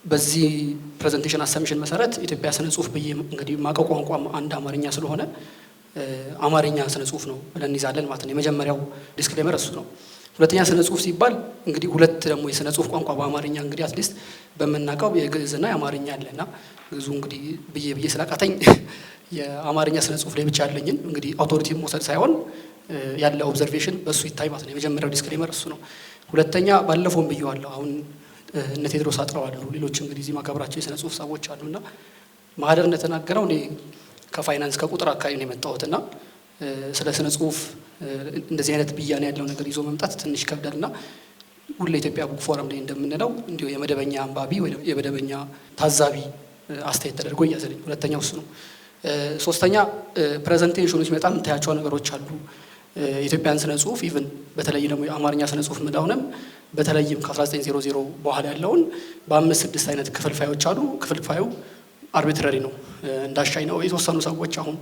በዚህ ፕሬዘንቴሽን አሰምሽን መሰረት ኢትዮጵያ ስነ ጽሁፍ ብዬ እንግዲህ ማቀው ቋንቋም አንድ አማርኛ ስለሆነ አማርኛ ስነ ጽሁፍ ነው ብለን እንይዛለን ማለት ነው። የመጀመሪያው ዲስክሌመር እሱ ነው። ሁለተኛ ስነ ጽሁፍ ሲባል እንግዲህ ሁለት ደግሞ የስነ ጽሁፍ ቋንቋ በአማርኛ እንግዲህ አትሊስት በመናቀው የግዕዝና የአማርኛ አለና ግዕዙ እንግዲህ ብዬ ስላቃተኝ የአማርኛ ስነ ጽሁፍ ላይ ብቻ ያለኝን እንግዲህ አውቶሪቲ መውሰድ ሳይሆን ያለ ኦብዘርቬሽን በሱ ይታይ ማለት ነው። የመጀመሪያው ዲስክሌመር እሱ ነው። ሁለተኛ ባለፈውም ብየዋለሁ አሁን እነ ቴድሮስ አጥረዋሉ ሌሎች እንግዲህ እዚህ ማከብራቸው የስነ ጽሁፍ ሰዎች አሉና ማህደር እንደተናገረው እኔ ከፋይናንስ ከቁጥር አካባቢ ነው የመጣሁትና ስለ ስነ ጽሁፍ እንደዚህ አይነት ብያኔ ያለው ነገር ይዞ መምጣት ትንሽ ይከብዳልና ሁሉ ኢትዮጵያ ቡክ ፎረም ላይ እንደምንለው እንዲሁ የመደበኛ አንባቢ ወይ የመደበኛ ታዛቢ አስተያየት ተደርጎ ይያዘልኝ። ሁለተኛው እሱ ነው። ሶስተኛ ፕሬዘንቴሽኖች በጣም ታያቸው ነገሮች አሉ። የኢትዮጵያን ስነ ጽሁፍ ኢቭን በተለይ ደግሞ የአማርኛ ስነ ጽሁፍ ምዳውንም በተለይም ከ1900 በኋላ ያለውን በአምስት ስድስት አይነት ክፍልፋዮች አሉ። ክፍልፋዩ አርቢትራሪ ነው፣ እንዳሻኝ ነው። የተወሰኑ ሰዎች አሁን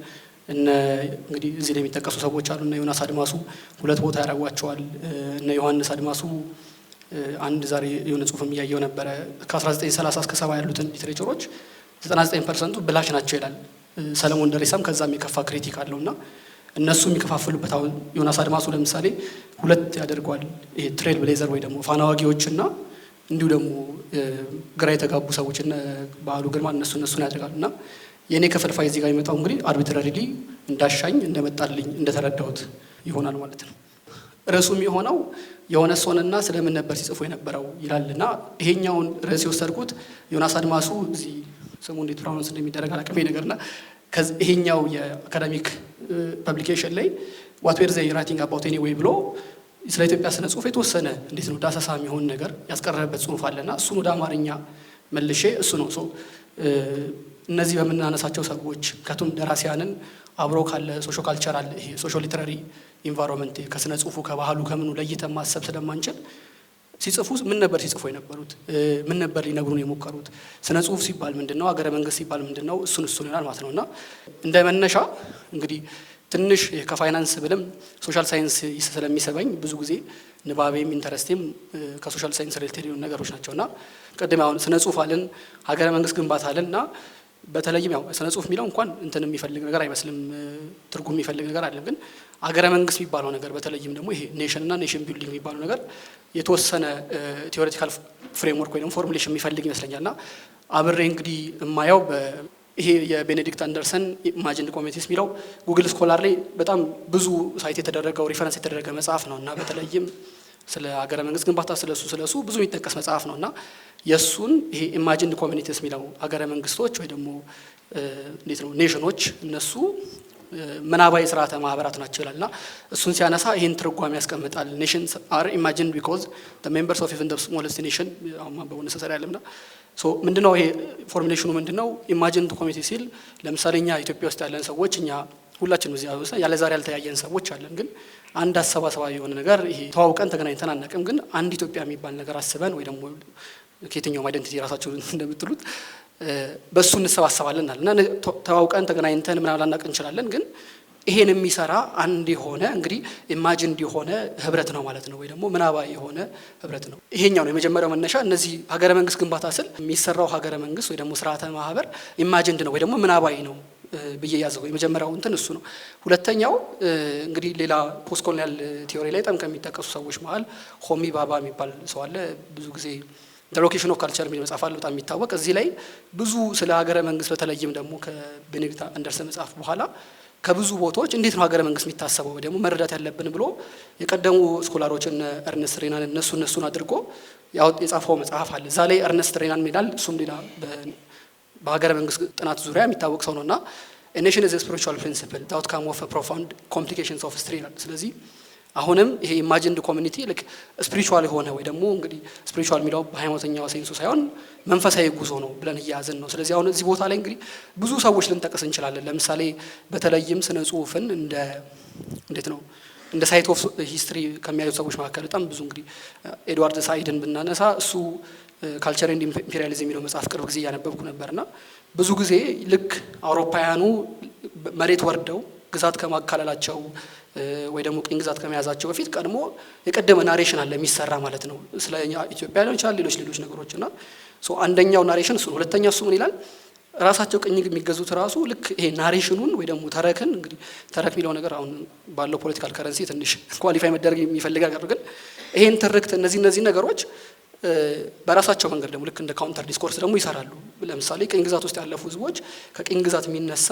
እንግዲህ እዚህ ላይ የሚጠቀሱ ሰዎች አሉ። እነ ዮናስ አድማሱ ሁለት ቦታ ያደርጓቸዋል። እነ ዮሐንስ አድማሱ አንድ ዛሬ የሆነ ጽሁፍም እያየው ነበረ ከ1930 እስከ 70 ያሉትን ሊትሬቸሮች 99% ብላሽ ናቸው ይላል። ሰለሞን ደሬሳም ከዛም የከፋ ክሪቲክ አለውና እነሱ የሚከፋፍሉበት አሁን ዮናስ አድማሱ ለምሳሌ ሁለት ያደርጓል። ይሄ ትሬል ብሌዘር ወይ ደግሞ ፋናዋጊዎችና እንዲሁ ደግሞ ግራ የተጋቡ ሰዎች እነ ባህሉ ግርማ እነሱን ያደርጋሉና የኔ ክፍልፋይ እዚህ ጋር የሚመጣው እንግዲህ አርቢትራሪሊ እንዳሻኝ እንደመጣልኝ እንደተረዳሁት ይሆናል ማለት ነው። ርዕሱም የሆነው የሆነ ሶንና ስለምን ነበር ሲጽፉ የነበረው ይላልና ይሄኛውን ርዕስ የወሰድኩት ዮናስ አድማሱ እዚህ ስሙ እንዴት ፕሮናንስ እንደሚደረግ አላውቅም ነገርና ይሄኛው የአካዳሚክ ፐብሊኬሽን ላይ ዋት ዌር ዘይ ራይቲንግ አባውት ኤኒዌይ ብሎ ስለ ኢትዮጵያ ስነ ጽሁፍ የተወሰነ እንዴት ነው ዳሰሳ የሚሆን ነገር ያስቀረበበት ጽሁፍ አለና እሱን ወደ አማርኛ መልሼ እሱ ነው እነዚህ በመናነሳቸው ሰዎች ከቱም ደራሲያንን አብሮ ካለ ሶሾ ካልቸራል ይሄ ሶሾ ሊተራሪ ኢንቫይሮንመንት ከስነ ጽሁፉ ከባህሉ ከምኑ ለይተን ማሰብ ስለማንችል ሲጽፉ ምን ነበር ሲጽፉ የነበሩት ምን ነበር ሊነግሩን የሞከሩት ስነ ጽሁፍ ሲባል ምንድነው ሀገረ መንግስት ሲባል ምንድነው እሱን ይላል ማለት ነውና እንደ መነሻ እንግዲህ ትንሽ ከፋይናንስ ብለም ሶሻል ሳይንስ ስለሚሰበኝ ብዙ ጊዜ ንባቤም ኢንተረስቴም ከሶሻል ሳይንስ ሪሌትድ ነገሮች ናቸውና ቀደም አሁን ስነ ጽሁፍ አለን ሀገረ መንግስት ግንባታ አለንና በተለይም ያው ስነ ጽሁፍ የሚለው እንኳን እንትን የሚፈልግ ነገር አይመስልም ትርጉም የሚፈልግ ነገር አይደለም። ግን ሀገረ መንግስት የሚባለው ነገር በተለይም ደግሞ ይሄ ኔሽን እና ኔሽን ቢልዲንግ የሚባለው ነገር የተወሰነ ቲዮሬቲካል ፍሬምወርክ ወይ ደግሞ ፎርሙሌሽን የሚፈልግ ይመስለኛልና አብሬ እንግዲህ የማየው ይሄ የቤኔዲክት አንደርሰን ኢማጂንድ ኮሚኒቲስ የሚለው ጉግል ስኮላር ላይ በጣም ብዙ ሳይት የተደረገው ሪፈረንስ የተደረገ መጽሐፍ ነው እና በተለይም ስለ ሀገረ መንግስት ግንባታ ስለሱ ብዙ የሚጠቀስ መጽሐፍ ነውና የሱን ይሄ ኢማጂንድ ኮሚኒቲስ የሚለው ሀገረ መንግስቶች ወይ ደግሞ እንዴት ነው ኔሽኖች እነሱ ምናባዊ ስርዓተ ማህበራት ናቸው ይላልና እሱን ሲያነሳ ይሄን ትርጓሜ ያስቀምጣል። ኔሽንስ አር ኢማጂንድ ቢኮዝ ዘ ሜምበርስ ኦፍ ኢቨን ዘ ስሞለስት ኔሽን በእውነት ሰሰሪ አይደለምና ምንድነው ይሄ ፎርሙሌሽኑ ምንድነው ኢማጂንድ ኮሚኒቲ ሲል ለምሳሌ እኛ ኢትዮጵያ ውስጥ ያለን ሰዎች እኛ ሁላችንም እዚህ ያሉት ያለ ዛሬ ያልተያየን ሰዎች አለን። ግን አንድ አሰባሰባዊ የሆነ ነገር ይሄ ተዋውቀን ተገናኝተን አናውቅም። ግን አንድ ኢትዮጵያ የሚባል ነገር አስበን ወይ ደግሞ ከየትኛውም አይደንቲቲ ራሳቸው እንደምትሉት በሱ እንሰባሰባለን እና ተዋውቀን ተገናኝተን ምናምን ላናውቅ እንችላለን። ግን ይሄን የሚሰራ አንድ የሆነ እንግዲህ ኢማጂንድ የሆነ ህብረት ነው ማለት ነው ወይ ደግሞ ምናባዊ የሆነ ህብረት ነው። ይሄኛው ነው የመጀመሪያው መነሻ። እነዚህ ሀገረ መንግስት ግንባታ ስል የሚሰራው ሀገረ መንግስት ወይ ደግሞ ስርዓተ ማህበር ኢማጂንድ ነው ወይ ደግሞ ምናባዊ ነው ብዬ ያዘው የመጀመሪያው እንትን እሱ ነው። ሁለተኛው እንግዲህ ሌላ ፖስት ኮሎኒያል ቲዮሪ ላይ በጣም ከሚጠቀሱ ሰዎች መሃል ሆሚ ባባ የሚባል ሰው አለ። ብዙ ጊዜ ዘ ሎኬሽን ኦፍ ካልቸር የሚል መጽሐፍ አለ በጣም የሚታወቅ። እዚህ ላይ ብዙ ስለ ሀገረ መንግስት በተለይም ደግሞ ከቤኔዲክት አንደርሰን መጽሐፍ በኋላ ከብዙ ቦታዎች እንዴት ነው ሀገረ መንግስት የሚታሰበው ወይ ደግሞ መረዳት ያለብን ብሎ የቀደሙ ስኮላሮችን እርነስት ሬናን እነሱን አድርጎ የጻፈው መጽሐፍ አለ። እዛ ላይ እርነስት ሬናን ይላል። እሱም ሌላ በሀገረ መንግስት ጥናት ዙሪያ የሚታወቅ ሰው ነውና ኔሽን ኢዝ ስፒሪቹዋል ፕሪንሲፕል ዘ አውትካም ኦፍ ፕሮፋውንድ ኮምፕሊኬሽንስ ኦፍ ሂስትሪ ይላል። ስለዚህ አሁንም ይሄ ኢማጂንድ ኮሚኒቲ ልክ ስፒሪቹዋል የሆነ ወይ ደግሞ እንግዲህ ስፒሪቹዋል የሚለው በሃይማኖተኛው ሴንሱ ሳይሆን መንፈሳዊ ጉዞ ነው ብለን እያያዝን ነው። ስለዚህ አሁን እዚህ ቦታ ላይ እንግዲህ ብዙ ሰዎች ልንጠቅስ እንችላለን። ለምሳሌ በተለይም ስነ ጽሁፍን እንዴት ነው እንደ ሳይት ኦፍ ሂስትሪ ከሚያዩ ሰዎች መካከል በጣም ብዙ እንግዲህ ኤድዋርድ ሳይድን ብናነሳ እሱ ካልቸር ኤንድ ኢምፔሪያሊዝም የሚለው መጽሐፍ ቅርብ ጊዜ እያነበብኩ ነበርና ብዙ ጊዜ ልክ አውሮፓውያኑ መሬት ወርደው ግዛት ከማካለላቸው ወይ ደግሞ ቅኝ ግዛት ከመያዛቸው በፊት ቀድሞ የቀደመ ናሬሽን አለ የሚሰራ ማለት ነው። ስለ ኢትዮጵያ ሊሆን ይችላል ሌሎች ነገሮችና አንደኛው ናሬሽን እሱ ነው። ሁለተኛው እሱ ምን ይላል? ራሳቸው ቅኝ የሚገዙት ራሱ ልክ ይሄ ናሬሽኑን ወይ ደግሞ ተረክን እንግዲህ ተረክ የሚለው ነገር አሁን ባለው ፖለቲካል ከረንሲ ትንሽ ኳሊፋይ መደረግ የሚፈልግ ነገር ግን ይሄን ትርክት እነዚህ ነገሮች በራሳቸው መንገድ ደግሞ ልክ እንደ ካውንተር ዲስኮርስ ደግሞ ይሰራሉ። ለምሳሌ ቅኝ ግዛት ውስጥ ያለፉ ህዝቦች ከቅኝ ግዛት የሚነሳ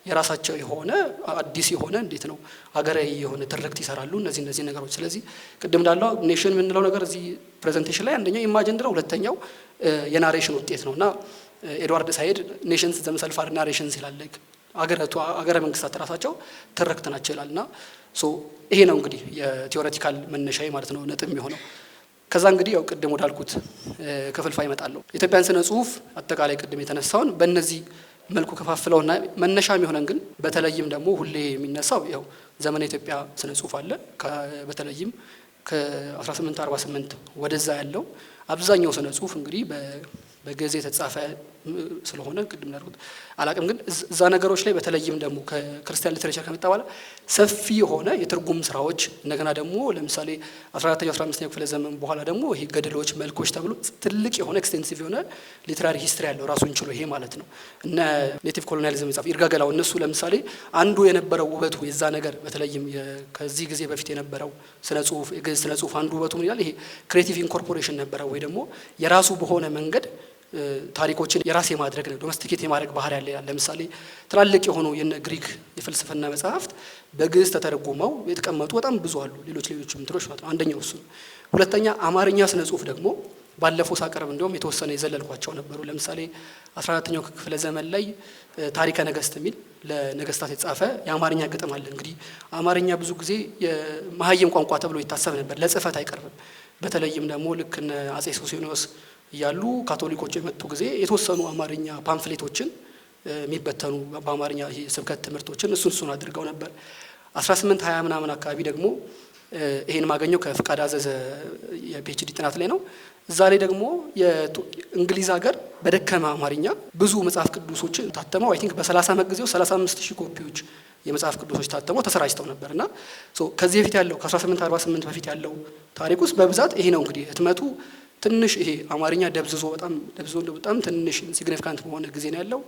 የራሳቸው የሆነ አዲስ የሆነ እንዴት ነው ሀገራዊ የሆነ ትርክት ይሰራሉ እነዚህ ነገሮች። ስለዚህ ቅድም እንዳለው ኔሽን የምንለው ነገር እዚህ ፕሬዘንቴሽን ላይ አንደኛው ኢማጂንድ ነው፣ ሁለተኛው የናሬሽን ውጤት ነውና ኤድዋርድ ሳይድ ኔሽንስ ዘምሰልፍ አር ናሬሽንስ ይላል። አገረ መንግስታት ራሳቸው ትርክት ናቸው ይላልና ይሄ ነው እንግዲህ የቲዮሬቲካል መነሻዬ ማለት ነው ነጥብ የሚሆነው። ከዛ እንግዲህ ያው ቅድም ወዳልኩት ክፍልፋይ እመጣለሁ። ኢትዮጵያን ስነ ጽሁፍ አጠቃላይ ቅድም የተነሳውን በእነዚህ መልኩ ከፋፍለውና መነሻ የሚሆነን ግን በተለይም ደግሞ ሁሌ የሚነሳው ያው ዘመነ ኢትዮጵያ ስነ ጽሁፍ አለ። በተለይም ከ1848 ወደዛ ያለው አብዛኛው ስነ ጽሁፍ እንግዲህ በግዕዝ የተጻፈ ስለሆነ ቅድም እንዳልኩት አላቅም፣ ግን እዛ ነገሮች ላይ በተለይም ደግሞ ከክርስቲያን ሊትሬቸር ከመጣ በኋላ ሰፊ የሆነ የትርጉም ስራዎች እንደገና ደግሞ ለምሳሌ 14ኛው 15ኛው ክፍለ ዘመን በኋላ ደግሞ ይሄ ገድሎች፣ መልኮች ተብሎ ትልቅ የሆነ ኤክስቴንሲቭ የሆነ ሊትራሪ ሂስትሪ ያለው ራሱን ችሎ ይሄ ማለት ነው። እነ ኔቲቭ ኮሎኒያሊዝም የጻፈ ይርጋገላው እነሱ ለምሳሌ አንዱ የነበረው ውበቱ የዛ ነገር በተለይም ከዚህ ጊዜ በፊት የነበረው ስነ ጽሁፍ የግዕዝ ስነ ጽሁፍ አንዱ ውበቱ ምን ይላል? ይሄ ክሬቲቭ ኢንኮርፖሬሽን ነበረው ወይ ደግሞ የራሱ በሆነ መንገድ ታሪኮችን የራስ የማድረግ ነው፣ ዶሜስቲኬት የማድረግ ባህሪ ያለ ይላል። ለምሳሌ ትላልቅ የሆኑ የነ ግሪክ የፍልስፍና መጽሐፍት በግዕዝ ተተረጎመው የተቀመጡ በጣም ብዙ አሉ። ሌሎችም እንትሮች ማለት ነው። አንደኛው እሱ። ሁለተኛ አማርኛ ስነ ጽሁፍ ደግሞ ባለፈው ሳቀርብ እንደውም የተወሰነ የዘለልኳቸው ነበሩ። ለምሳሌ 14ኛው ክፍለ ዘመን ላይ ታሪከ ነገስት የሚል ለነገስታት የተጻፈ የአማርኛ ግጥም አለ። እንግዲህ አማርኛ ብዙ ጊዜ የመሀይም ቋንቋ ተብሎ ይታሰብ ነበር፣ ለጽህፈት አይቀርብም። በተለይም ደግሞ ልክ እነ አጼ ሱስንዮስ ያሉ ካቶሊኮች የመጡ ጊዜ የተወሰኑ አማርኛ ፓምፍሌቶችን የሚበተኑ በአማርኛ ስብከት ትምህርቶችን እሱን አድርገው ነበር። 1820 ምናምን አካባቢ ደግሞ ይሄን ማገኘው ከፍቃድ አዘዘ የፒኤችዲ ጥናት ላይ ነው። እዛ ላይ ደግሞ የእንግሊዝ ሀገር በደከመ አማርኛ ብዙ መጽሐፍ ቅዱሶችን ታተመው አይ ቲንክ በ30 ዓመት ጊዜ 35000 ኮፒዎች የመጽሐፍ ቅዱሶች ታተመው ተሰራጭተው ነበርና ከዚህ በፊት ያለው ከ1848 በፊት ያለው ታሪክ ውስጥ በብዛት ይሄ ነው እንግዲህ ህትመቱ ትንሽ ይሄ አማርኛ ደብዝዞ በጣም ትንሽ ሲግኒፊካንት በሆነ ጊዜ ነው ያለው።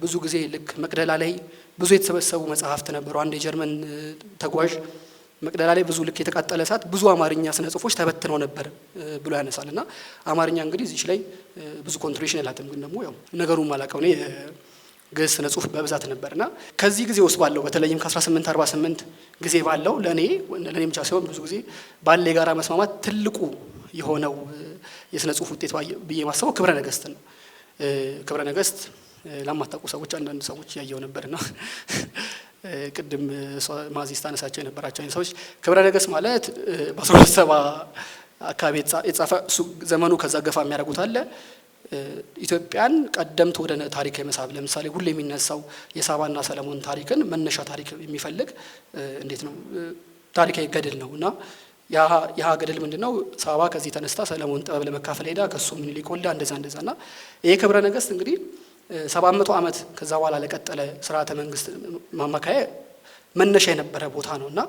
ብዙ ጊዜ ልክ መቅደላ ላይ ብዙ የተሰበሰቡ መጽሐፍት ነበሩ። አንድ የጀርመን ተጓዥ መቅደላ ላይ ብዙ ልክ የተቃጠለ ሰዓት ብዙ አማርኛ ስነ ጽሁፎች ተበትነው ነበር ብሎ ያነሳልና አማርኛ እንግዲህ እዚህ ላይ ብዙ ኮንትሪቢዩሽን የላትም። ግን ደግሞ ያው ነገሩን ማላቀው ነው ግዕዝ ስነ ጽሁፍ በብዛት ነበርና ከዚህ ጊዜ ውስጥ ባለው በተለይም ከ1848 ጊዜ ባለው ለኔ ብቻ ሳይሆን ብዙ ጊዜ ባለ የጋራ መስማማት ትልቁ የሆነው የስነ ጽሁፍ ውጤት ብዬ ማሰበው ክብረ ነገስት ነው። ክብረ ነገስት ለማታውቁ ሰዎች አንዳንድ ሰዎች ያየው ነበርና ቅድም ማዚስ ታነሳቸው የነበራቸው ሰዎች ክብረ ነገስት ማለት በ1270 አካባቢ የተጻፈ ዘመኑ ከዛ ገፋ የሚያደርጉት አለ። ኢትዮጵያን ቀደምት ወደ ታሪክ የመሳብ ለምሳሌ ሁሉ የሚነሳው የሳባና ሰለሞን ታሪክን መነሻ ታሪክ የሚፈልግ እንዴት ነው ታሪካዊ ገድል ነውና ያ ገድል ምንድነው? ሳባ ከዚህ ተነስታ ሰለሞን ጥበብ ለመካፈል ሄዳ ከሱ ምኒልክ ወልዳ እንደዛና ይሄ ክብረ ነገስት እንግዲህ 700 ዓመት ከዛ በኋላ ለቀጠለ ስርዓተ መንግስት ማማካያ መነሻ የነበረ ቦታ ነውና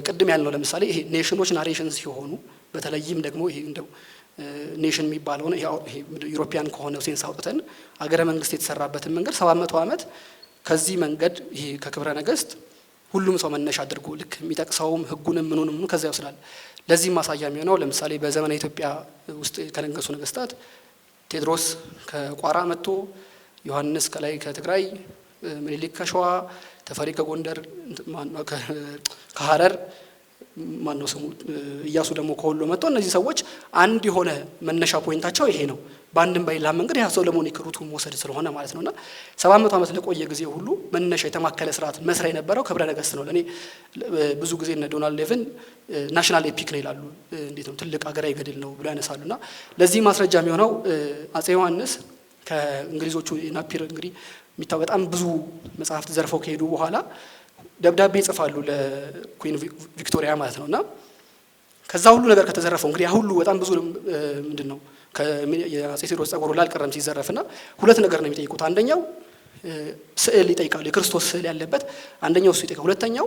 ቅድም ያልነው ለምሳሌ ይሄ ኔሽኖች ናሬሽንስ ሲሆኑ በተለይም ደግሞ ይሄ እንደው ኔሽን የሚባለው ነው ይሄ ዩሮፒያን ከሆነ ሴንስ አውጥተን አገረ መንግስት የተሰራበትን መንገድ 700 ዓመት ከዚህ መንገድ ይሄ ከክብረ ነገስት ሁሉም ሰው መነሻ አድርጎ ልክ የሚጠቅሰውም ህጉንም ምኑንም ከዛ ይወስዳል። ለዚህ ማሳያ የሚሆነው ለምሳሌ በዘመነ ኢትዮጵያ ውስጥ ከነገሱ ነገስታት ቴዎድሮስ ከቋራ መጥቶ ዮሐንስ ከላይ ከትግራይ ምኒልክ ከሸዋ ተፈሪ ከጎንደር ከሐረር ማነው ስሙ ኢያሱ ደግሞ ከወሎ መጥቶ እነዚህ ሰዎች አንድ የሆነ መነሻ ፖይንታቸው ይሄ ነው። በአንድም ባይላ መንገድ ያ ሰሎሞን ይክሩቱን መውሰድ ስለሆነ ማለት ነውና 700 ዓመት ለቆየ ጊዜ ሁሉ መነሻ የተማከለ ስርዓት መስራ የነበረው ክብረ ነገስት ነው። ለኔ ብዙ ጊዜ እነ ዶናልድ ሌቭን ናሽናል ኤፒክ ነው ይላሉ። እንዴት ነው ትልቅ አገራዊ ገድል ነው ብሎ ያነሳሉና ለዚህ ማስረጃ የሚሆነው አጼ ዮሐንስ ከእንግሊዞቹ ናፒር እንግዲህ የሚታወቅ በጣም ብዙ መጽሐፍት ዘርፈው ከሄዱ በኋላ ደብዳቤ ይጽፋሉ ለኩዊን ቪክቶሪያ ማለት ነውና ከዛ ሁሉ ነገር ከተዘረፈው እንግዲህ ሁሉ በጣም ብዙ ምንድነው የአጼ ቴዎድሮስ ጸጉሩ ላልቀረም ሲዘረፍና ሁለት ነገር ነው የሚጠይቁት። አንደኛው ስዕል ይጠይቃሉ፣ የክርስቶስ ስዕል ያለበት አንደኛው እሱ ይጠይቃሉ። ሁለተኛው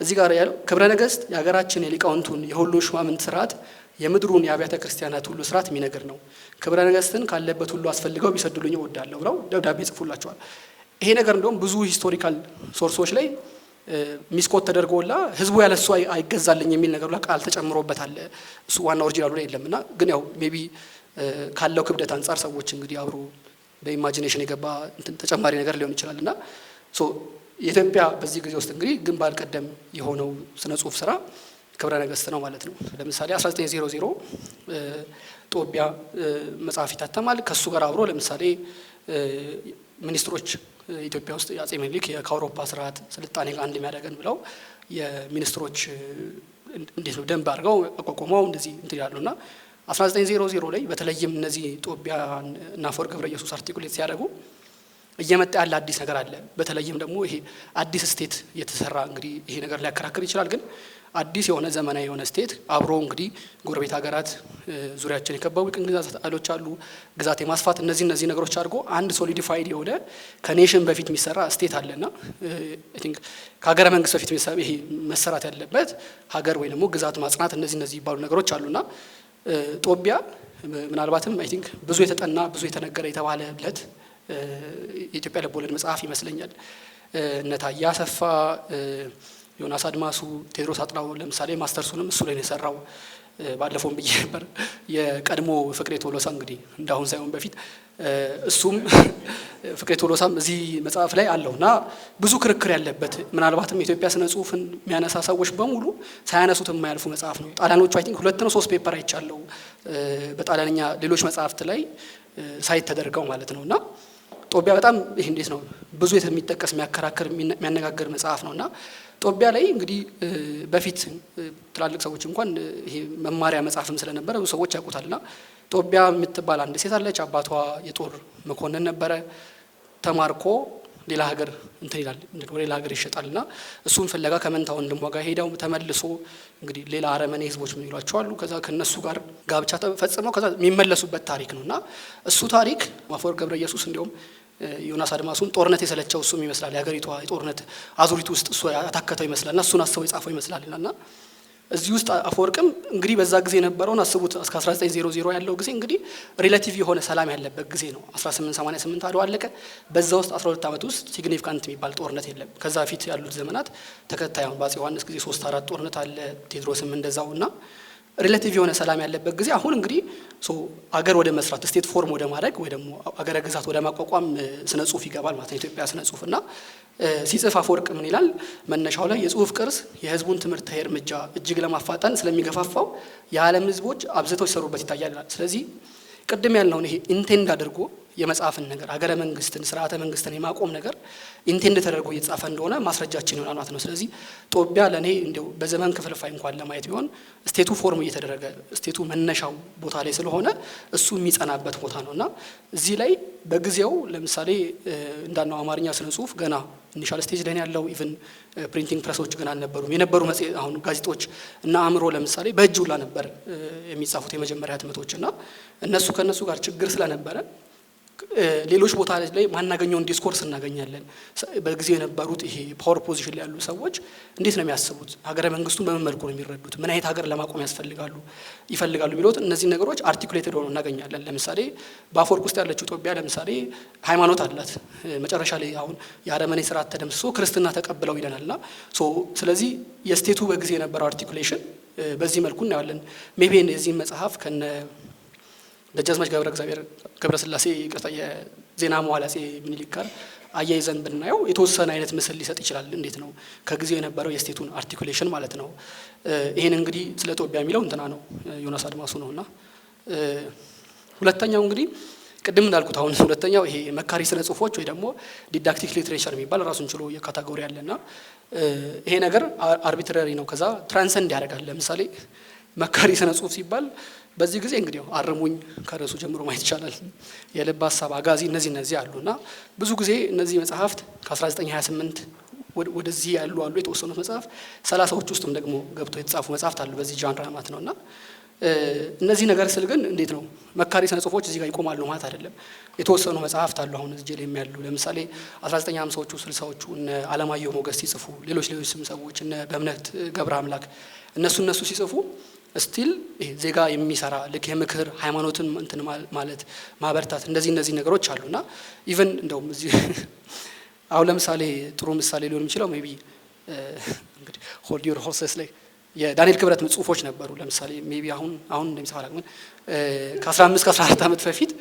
እዚህ ጋር ያለው ክብረ ነገስት የሀገራችን የሊቃውንቱን የሁሉ ሹማምንት ስርዓት የምድሩን የአብያተ ክርስቲያናት ሁሉ ስርዓት የሚነግር ነው። ክብረ ነገስትን ካለበት ሁሉ አስፈልገው ቢሰድሉኝ እወዳለሁ ብለው ደብዳቤ ጽፉላቸዋል። ይሄ ነገር እንደውም ብዙ ሂስቶሪካል ሶርሶች ላይ ሚስኮት ተደርጎላ ህዝቡ ያለሱ አይገዛልኝ የሚል ነገር ላይ ቃል ተጨምሮበታል። እሱ ዋና ኦሪጂናሉ ላይ የለምና ግን ያው ሜቢ ካለው ክብደት አንፃር ሰዎች እንግዲህ አብሮ በኢማጂኔሽን የገባ ተጨማሪ ነገር ሊሆን ይችላልና የኢትዮጵያ በዚህ ጊዜ ውስጥ እንግዲህ ግንባር ቀደም የሆነው ስነ ጽሁፍ ስራ ክብረ ነገስት ነው ማለት ነው። ለምሳሌ 1900 ጦቢያ መጽሐፍ ይታተማል። ከሱ ጋር አብሮ ለምሳሌ ሚኒስትሮች ኢትዮጵያ ውስጥ የአጼ ምኒልክ ከአውሮፓ ስርዓት ስልጣኔ ጋር አንድ የሚያደርገን ብለው የሚኒስትሮች እንዴት ነው ደንብ አድርገው አቋቁመው እንደዚህ እንትን ይላሉና 1900 ላይ በተለይም እነዚህ ጦቢያ እና አፈወርቅ ገብረ ኢየሱስ አርቲኩሌት ሲያደርጉ እየመጣ ያለ አዲስ ነገር አለ። በተለይም ደግሞ ይሄ አዲስ ስቴት የተሰራ እንግዲህ ይሄ ነገር ሊያከራክር ይችላል። ግን አዲስ የሆነ ዘመናዊ የሆነ ስቴት አብሮ እንግዲህ ጎረቤት ሀገራት ዙሪያችን የከበቡ ቅኝ ግዛት ኃይሎች አሉ፣ ግዛት የማስፋት እነዚህ ነገሮች አድርጎ አንድ ሶሊዲፋይድ የሆነ ከኔሽን በፊት የሚሰራ ስቴት አለና አይ ቲንክ ከሀገረ መንግስት በፊት ይሄ መሰራት ያለበት ሀገር ወይ ደግሞ ግዛት ማጽናት እነዚህ ይባሉ ነገሮች አሉና ጦቢያ ምናልባትም አይ ቲንክ ብዙ የተጠና ብዙ የተነገረ የተባለለት የኢትዮጵያ ልቦለድ መጽሐፍ ይመስለኛል። እነ ታዬ አሰፋ፣ ዮናስ አድማሱ፣ ቴዎድሮስ አጥናው ለምሳሌ ማስተርሱንም እሱ ላይ ነው የሰራው። ባለፈውም ብዬ ነበር የቀድሞ ፍቅሬ ቶሎሳ እንግዲህ እንዳሁን ሳይሆን በፊት እሱም ፍቅሬ ቶሎሳም እዚህ መጽሐፍ ላይ አለውና ብዙ ክርክር ያለበት ምናልባትም የኢትዮጵያ ስነ ጽሁፍን የሚያነሳ ሰዎች በሙሉ ሳያነሱት የማያልፉ መጽሐፍ ነው። ጣሊያኖቹ አይ ቲንክ 2 ነው 3 ፔፐር አይቻለው በጣሊያንኛ ሌሎች መጽሐፍት ላይ ሳይት ተደርገው ማለት ነውና ጦቢያ በጣም ይሄ እንዴት ነው ብዙ የሚጠቀስ የሚያከራክር የሚያነጋግር መጽሐፍ ነውና ጦቢያ ላይ እንግዲህ በፊት ትላልቅ ሰዎች እንኳን ይሄ መማሪያ መጽሐፍም ስለነበረ ብዙ ሰዎች ያውቁታልና ጦቢያ የምትባል አንድ ሴት አለች። አባቷ የጦር መኮንን ነበረ። ተማርኮ ሌላ ሀገር እንትን ይላል ሌላ ሀገር ይሸጣልና እሱን ፍለጋ ከመንታ ወንድሟ ጋር ሄዳው ተመልሶ እንግዲህ ሌላ አረመኔ ህዝቦች ምን ይሏቸው አሉ። ከዛ ከነሱ ጋር ጋብቻ ተፈጽመው ከዛ የሚመለሱበት ታሪክ ነውና እሱ ታሪክ አፈወርቅ ገብረ ኢየሱስ እንዲያውም ዮናስ አድማሱን ጦርነት የሰለቸው እሱም ይመስላል የሀገሪቷ የጦርነት አዙሪት ውስጥ እሱ ያታከተው ይመስላልና እሱን አስበው የጻፈው ይመስላልና እዚህ ውስጥ አፈወርቅም እንግዲህ በዛ ጊዜ ነበረውን አስቡት እስከ 1900 ያለው ጊዜ እንግዲህ ሪሌቲቭ የሆነ ሰላም ያለበት ጊዜ ነው። 1888 አድዋ አለቀ። በዛ ውስጥ 12 አመት ውስጥ ሲግኒፊካንት የሚባል ጦርነት የለም። ከዛ ፊት ያሉት ዘመናት ተከታዩን በአፄ ዮሐንስ ጊዜ 3-4 ጦርነት አለ። ቴዎድሮስም እንደዛውና ሪሌቲቭ የሆነ ሰላም ያለበት ጊዜ አሁን እንግዲህ አገር ወደ መስራት ስቴት ፎርም ወደ ማድረግ ወይ ደግሞ አገረ ግዛት ወደ ማቋቋም ስነ ጽሁፍ ይገባል ማለት ነው ኢትዮጵያ ስነ ጽሁፍና ሲጽፍ አፈወርቅ ምን ይላል መነሻው ላይ የጽሁፍ ቅርስ የህዝቡን ትምህርታዊ እርምጃ እጅግ ለማፋጠን ስለሚገፋፋው የዓለም ህዝቦች አብዝተው ሲሰሩበት ይታያል። ስለዚህ ቅድም ያልነው ይሄ ኢንቴንድ አድርጎ የመጽሐፍን ነገር ሀገረ መንግስትን ስርዓተ መንግስትን የማቆም ነገር ኢንቴንድ ተደርጎ እየተጻፈ እንደሆነ ማስረጃችን ይሆናል ማለት ነው። ስለዚህ ጦቢያ ለኔ እንደው በዘመን ክፍልፋይ እንኳን ለማየት ቢሆን ስቴቱ ፎርም እየተደረገ ስቴቱ መነሻው ቦታ ላይ ስለሆነ እሱ የሚጸናበት ቦታ ነውና እዚህ ላይ በጊዜው ለምሳሌ እንዳልነው አማርኛ ስነ ጽሁፍ ገና ኢኒሻል ስቴጅ ላይ ያለው ኢቭን ፕሪንቲንግ ፕሬሶች ገና አልነበሩም። የነበሩ አሁን ጋዜጦች እና አእምሮ ለምሳሌ በእጅ ሁላ ነበር የሚጻፉት የመጀመሪያ ህትመቶችና እነሱ ከነሱ ጋር ችግር ስለነበረ ሌሎች ቦታ ላይ ማናገኘውን ዲስኮርስ እናገኛለን። በጊዜው የነበሩት ይሄ ፓወር ፖዚሽን ላይ ያሉ ሰዎች እንዴት ነው የሚያስቡት? ሀገረ መንግስቱን በምን መልኩ ነው የሚረዱት? ምን አይነት ሀገር ለማቆም ይፈልጋሉ ቢሉት እነዚህ ነገሮች አርቲኩሌትድ ሆነው እናገኛለን። ለምሳሌ በአፈወርቅ ውስጥ ያለችው ጦቢያ ለምሳሌ ሃይማኖት አላት። መጨረሻ ላይ አሁን የአረመኔ ስርዓት ተደምስሶ ክርስትና ተቀብለው ይለናልና ስለዚህ የስቴቱ በጊዜ የነበረው አርቲኩሌሽን በዚህ መልኩ እናያለን። ሜቢ የዚህ መጽሐፍ ከነ ደጃዝማች ገብረ ስላሴ ይቅርታ የዜና መዋዕል አፄ ምኒልክ ጋር አያይዘን ብናየው የተወሰነ አይነት ምስል ሊሰጥ ይችላል። እንዴት ነው ከጊዜው የነበረው የስቴቱን አርቲኩሌሽን ማለት ነው። ይሄን እንግዲህ ስለ ጦቢያ የሚለው እንትና ነው ዮናስ አድማሱ ነውና ሁለተኛው እንግዲህ ቅድም እንዳልኩት አሁን ሁለተኛው ይሄ መካሪ ስነ ጽሁፎች ወይ ደግሞ ዲዳክቲክ ሊትሬቸር የሚባል ራሱን ችሎ የካታጎሪ ያለና ይሄ ነገር አርቢትራሪ ነው። ከዛ ትራንሰንድ ያደርጋል። ለምሳሌ መካሪ ስነ ጽሁፍ ሲባል በዚህ ጊዜ እንግዲህ አርሙኝ ከርዕሱ ጀምሮ ማየት ይቻላል። የልብ ሀሳብ፣ አጋዚ እነዚህ አሉና ብዙ ጊዜ እነዚህ መጽሐፍት ከ1928 ወደዚህ ያሉ የተወሰኑት መጽሐፍ 30ዎች ውስጥም ደግሞ ገብተው የተጻፉ መጽሐፍት አሉ በዚህ ጃንራ ማለት ነውና እነዚህ ነገር ስል ግን እንዴት ነው መካሪ ስነ ጽሁፎች እዚህ ጋር ይቆማሉ ማለት አይደለም። የተወሰኑ መጽሐፍት አሉ አሁን እዚህ ላይ የሚያሉ ለምሳሌ 1950ዎቹ 60ዎቹ እነ አለማየሁ ሞገስ ሲጽፉ ሌሎች ሰዎች እነ በእምነት ገብረ አምላክ እነሱ ሲጽፉ ስቲል ዜጋ የሚሰራ ልክ የምክር ሃይማኖትን እንትን ማለት ማበርታት እንደዚህ ነገሮች አሉና ኢቭን እንደውም እዚህ አሁን ለምሳሌ ጥሩ ምሳሌ ሊሆን የሚችለው ሜቢ እንግዲህ ሆልድ ዩር ሆርሰስ ላይ የዳንኤል ክብረት ጽሁፎች ነበሩ። ለምሳሌ ሜቢ አሁን እንደሚሰራ ግን ከ15 ከ14 ዓመት በፊት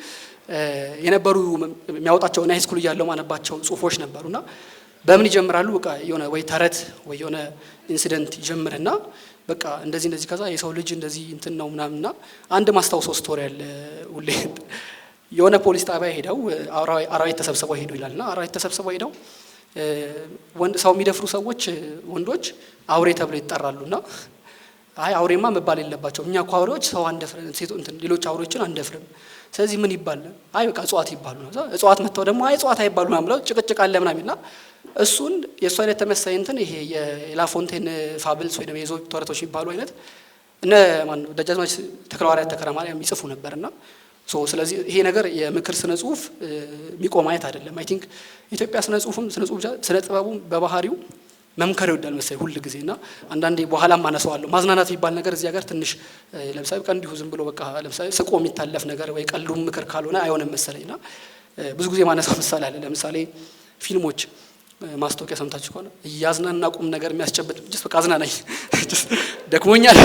የነበሩ የሚያወጣቸው እና ሃይስኩል እያለው ማነባቸው ጽሁፎች ነበሩና በምን ይጀምራሉ? በቃ የሆነ ወይ ተረት ወይ የሆነ ኢንሲደንት ይጀምርና በቃ እንደዚህ ከዛ የሰው ልጅ እንደዚህ እንትን ነው ምናምንና አንድ ማስታውሰው ስቶሪ አለ። ሁሌ የሆነ ፖሊስ ጣቢያ ሄደው አራዊት ተሰብስበው ሄዱ ይላልና አራዊት ተሰብስበው ሄደው ሰው የሚደፍሩ ሰዎች ወንዶች አውሬ ተብለው ይጠራሉና አይ አውሬማ መባል የለባቸው እኛ እኮ አውሬዎች ሰው አንደፍረን ሴት እንትን ሌሎች አውሬዎችን አንደፍርም። ስለዚህ ምን ይባል? አይ በቃ እጽዋት ይባሉ ነው። እጽዋት መተው ደግሞ አይ እጽዋት አይባሉ ነው ብለው ጭቅጭቅ አለ ምናምንና እሱን የእሱ አይነት ተመሳሳይ እንትን ይሄ የላፎንቴን ፋብልስ ወይ ደግሞ የዞብ ተረቶች የሚባሉ አይነት እነ ማን ነው ደጃዝማች ተክለሐዋርያት ተከለ ማርያም ይጽፉ ነበርና ስለዚህ ይሄ ነገር የምክር ስነ ጽሁፍ የሚቆም አይነት አይደለም። አይ ቲንክ ኢትዮጵያ ስነ ጽሁፍ ስነ ጥበቡም በባህሪው መምከር ይወዳል መሰለኝ ሁሉ ጊዜና አንዳንዴ በኋላም አነሳዋለሁ ማዝናናት የሚባል ነገር እዚህ ሀገር ትንሽ ለምሳሌ ቀን እንዲሁ ዝም ብሎ በቃ ለምሳሌ ስቆ የሚታለፍ ነገር ወይ ቀልዱም ምክር ካልሆነ አይሆንም መሰለኝና ብዙ ጊዜ ማነሳው ምሳሌ አለ። ለምሳሌ ፊልሞች ማስታወቂያ ሰምታችሁ ከሆነ እያዝናና ቁም ነገር የሚያስጨብጥ ጀስት በቃ አዝናናኝ ደክሞኛል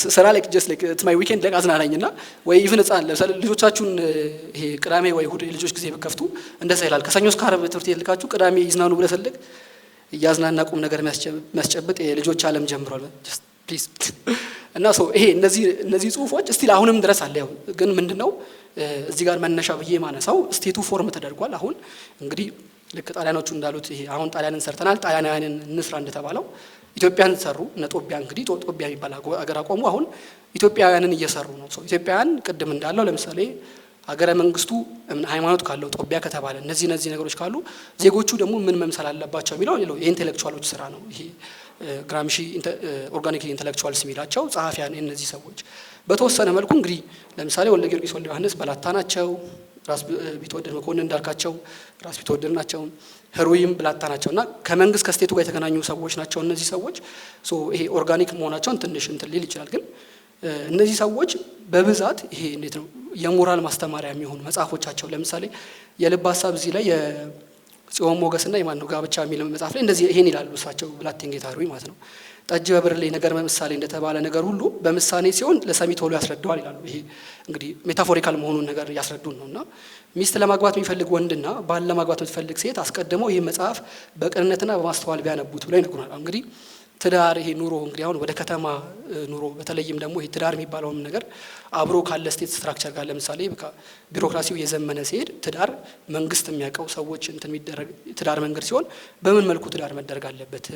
ስራ ላይ ጀስት ላይክ ኢትስ ማይ ዊኬንድ ላይ አዝናናኝና ወይ ኢቭን ህፃን ለምሳሌ ልጆቻችሁን ይሄ ቅዳሜ ወይ እሑድ ልጆች ጊዜ ብከፍቱ እንደዛ ይላል። ከሰኞ እስከ ዓርብ ትምህርት ቤት ልካችሁ ቅዳሜ ይዝናኑ ብለህ ፈልግ እያዝናና ቁም ነገር የሚያስጨብጥ የልጆች ዓለም ጀምሯል ጀስት ፕሊዝ እና ይሄ እነዚህ ጽሁፎች ስቲል አሁንም ድረስ አለ። ያው ግን ምንድነው እዚህ ጋር መነሻ ብዬ ማነሳው ስቴቱ ፎርም ተደርጓል። አሁን እንግዲህ ልክ ጣሊያኖቹ እንዳሉት ይሄ አሁን ጣሊያንን ሰርተናል ጣሊያናውያንን እንስራ እንደተባለው ኢትዮጵያን ሰሩ። እነ ጦቢያ እንግዲህ ጦቢያ የሚባል አገር አቆሙ። አሁን ኢትዮጵያውያንን እየሰሩ ነው። ኢትዮጵያውያን ቅድም እንዳለው ለምሳሌ ሀገረ መንግስቱ ሃይማኖት ካለው ጦቢያ ከተባለ እነዚህ ነገሮች ካሉ ዜጎቹ ደግሞ ምን መምሰል አለባቸው የሚለው የኢንቴሌክቹዋሎች ስራ ነው። ይሄ ግራምሺ ኦርጋኒክ ኢንቴሌክቹዋልስ የሚላቸው ጸሐፊያን እነዚህ ሰዎች በተወሰነ መልኩ እንግዲህ ለምሳሌ ወልደ ጊዮርጊስ ወልደ ዮሐንስ በላታ ናቸው። ራስ ቢትወደድ መኮንን እንዳልካቸው ራስ ቢትወደድ ናቸው። ህሩይም ብላታ ናቸውና ከመንግስት ከስቴቱ ጋር የተገናኙ ሰዎች ናቸው እነዚህ ሰዎች። ይሄ ኦርጋኒክ መሆናቸውን ትንሽ እንትን ሊል ይችላል። ግን እነዚህ ሰዎች በብዛት ይሄ እንዴት ነው የሞራል ማስተማሪያ የሚሆኑ መጽሐፎቻቸው ለምሳሌ የልብ ሀሳብ እዚህ ላይ የጽዮን ሞገስና የማን ነው ጋብቻ የሚል መጽሐፍ ላይ እንደዚህ ይሄን ይላሉ እሳቸው ብላቴንጌታ ህሩይ ማለት ነው። ጠጅ በብርሌ ነገር በምሳሌ እንደተባለ ነገር ሁሉ በምሳሌ ሲሆን ለሰሚ ቶሎ ያስረዳዋል ይላሉ። ይሄ እንግዲህ ሜታፎሪካል መሆኑን ነገር ያስረዱን ነውና ሚስት ለማግባት የሚፈልግ ወንድና ባል ለማግባት የምትፈልግ ሴት አስቀድመው ይሄ መጽሐፍ በቅንነትና በማስተዋል ቢያነቡት ብለው ይነግሩናል። እንግዲህ ትዳር ይሄ ኑሮ እንግዲህ አሁን ወደ ከተማ ኑሮ በተለይም ደግሞ ይሄ ትዳር የሚባለውን ነገር አብሮ ካለ ስቴት ስትራክቸር ጋር ለምሳሌ በቃ ቢሮክራሲው የዘመነ ሲሄድ ትዳር መንግስት የሚያውቀው ሰዎች እንትን የሚደረግ ትዳር መንገድ ሲሆን በምን መልኩ ትዳር መደረግ አለበት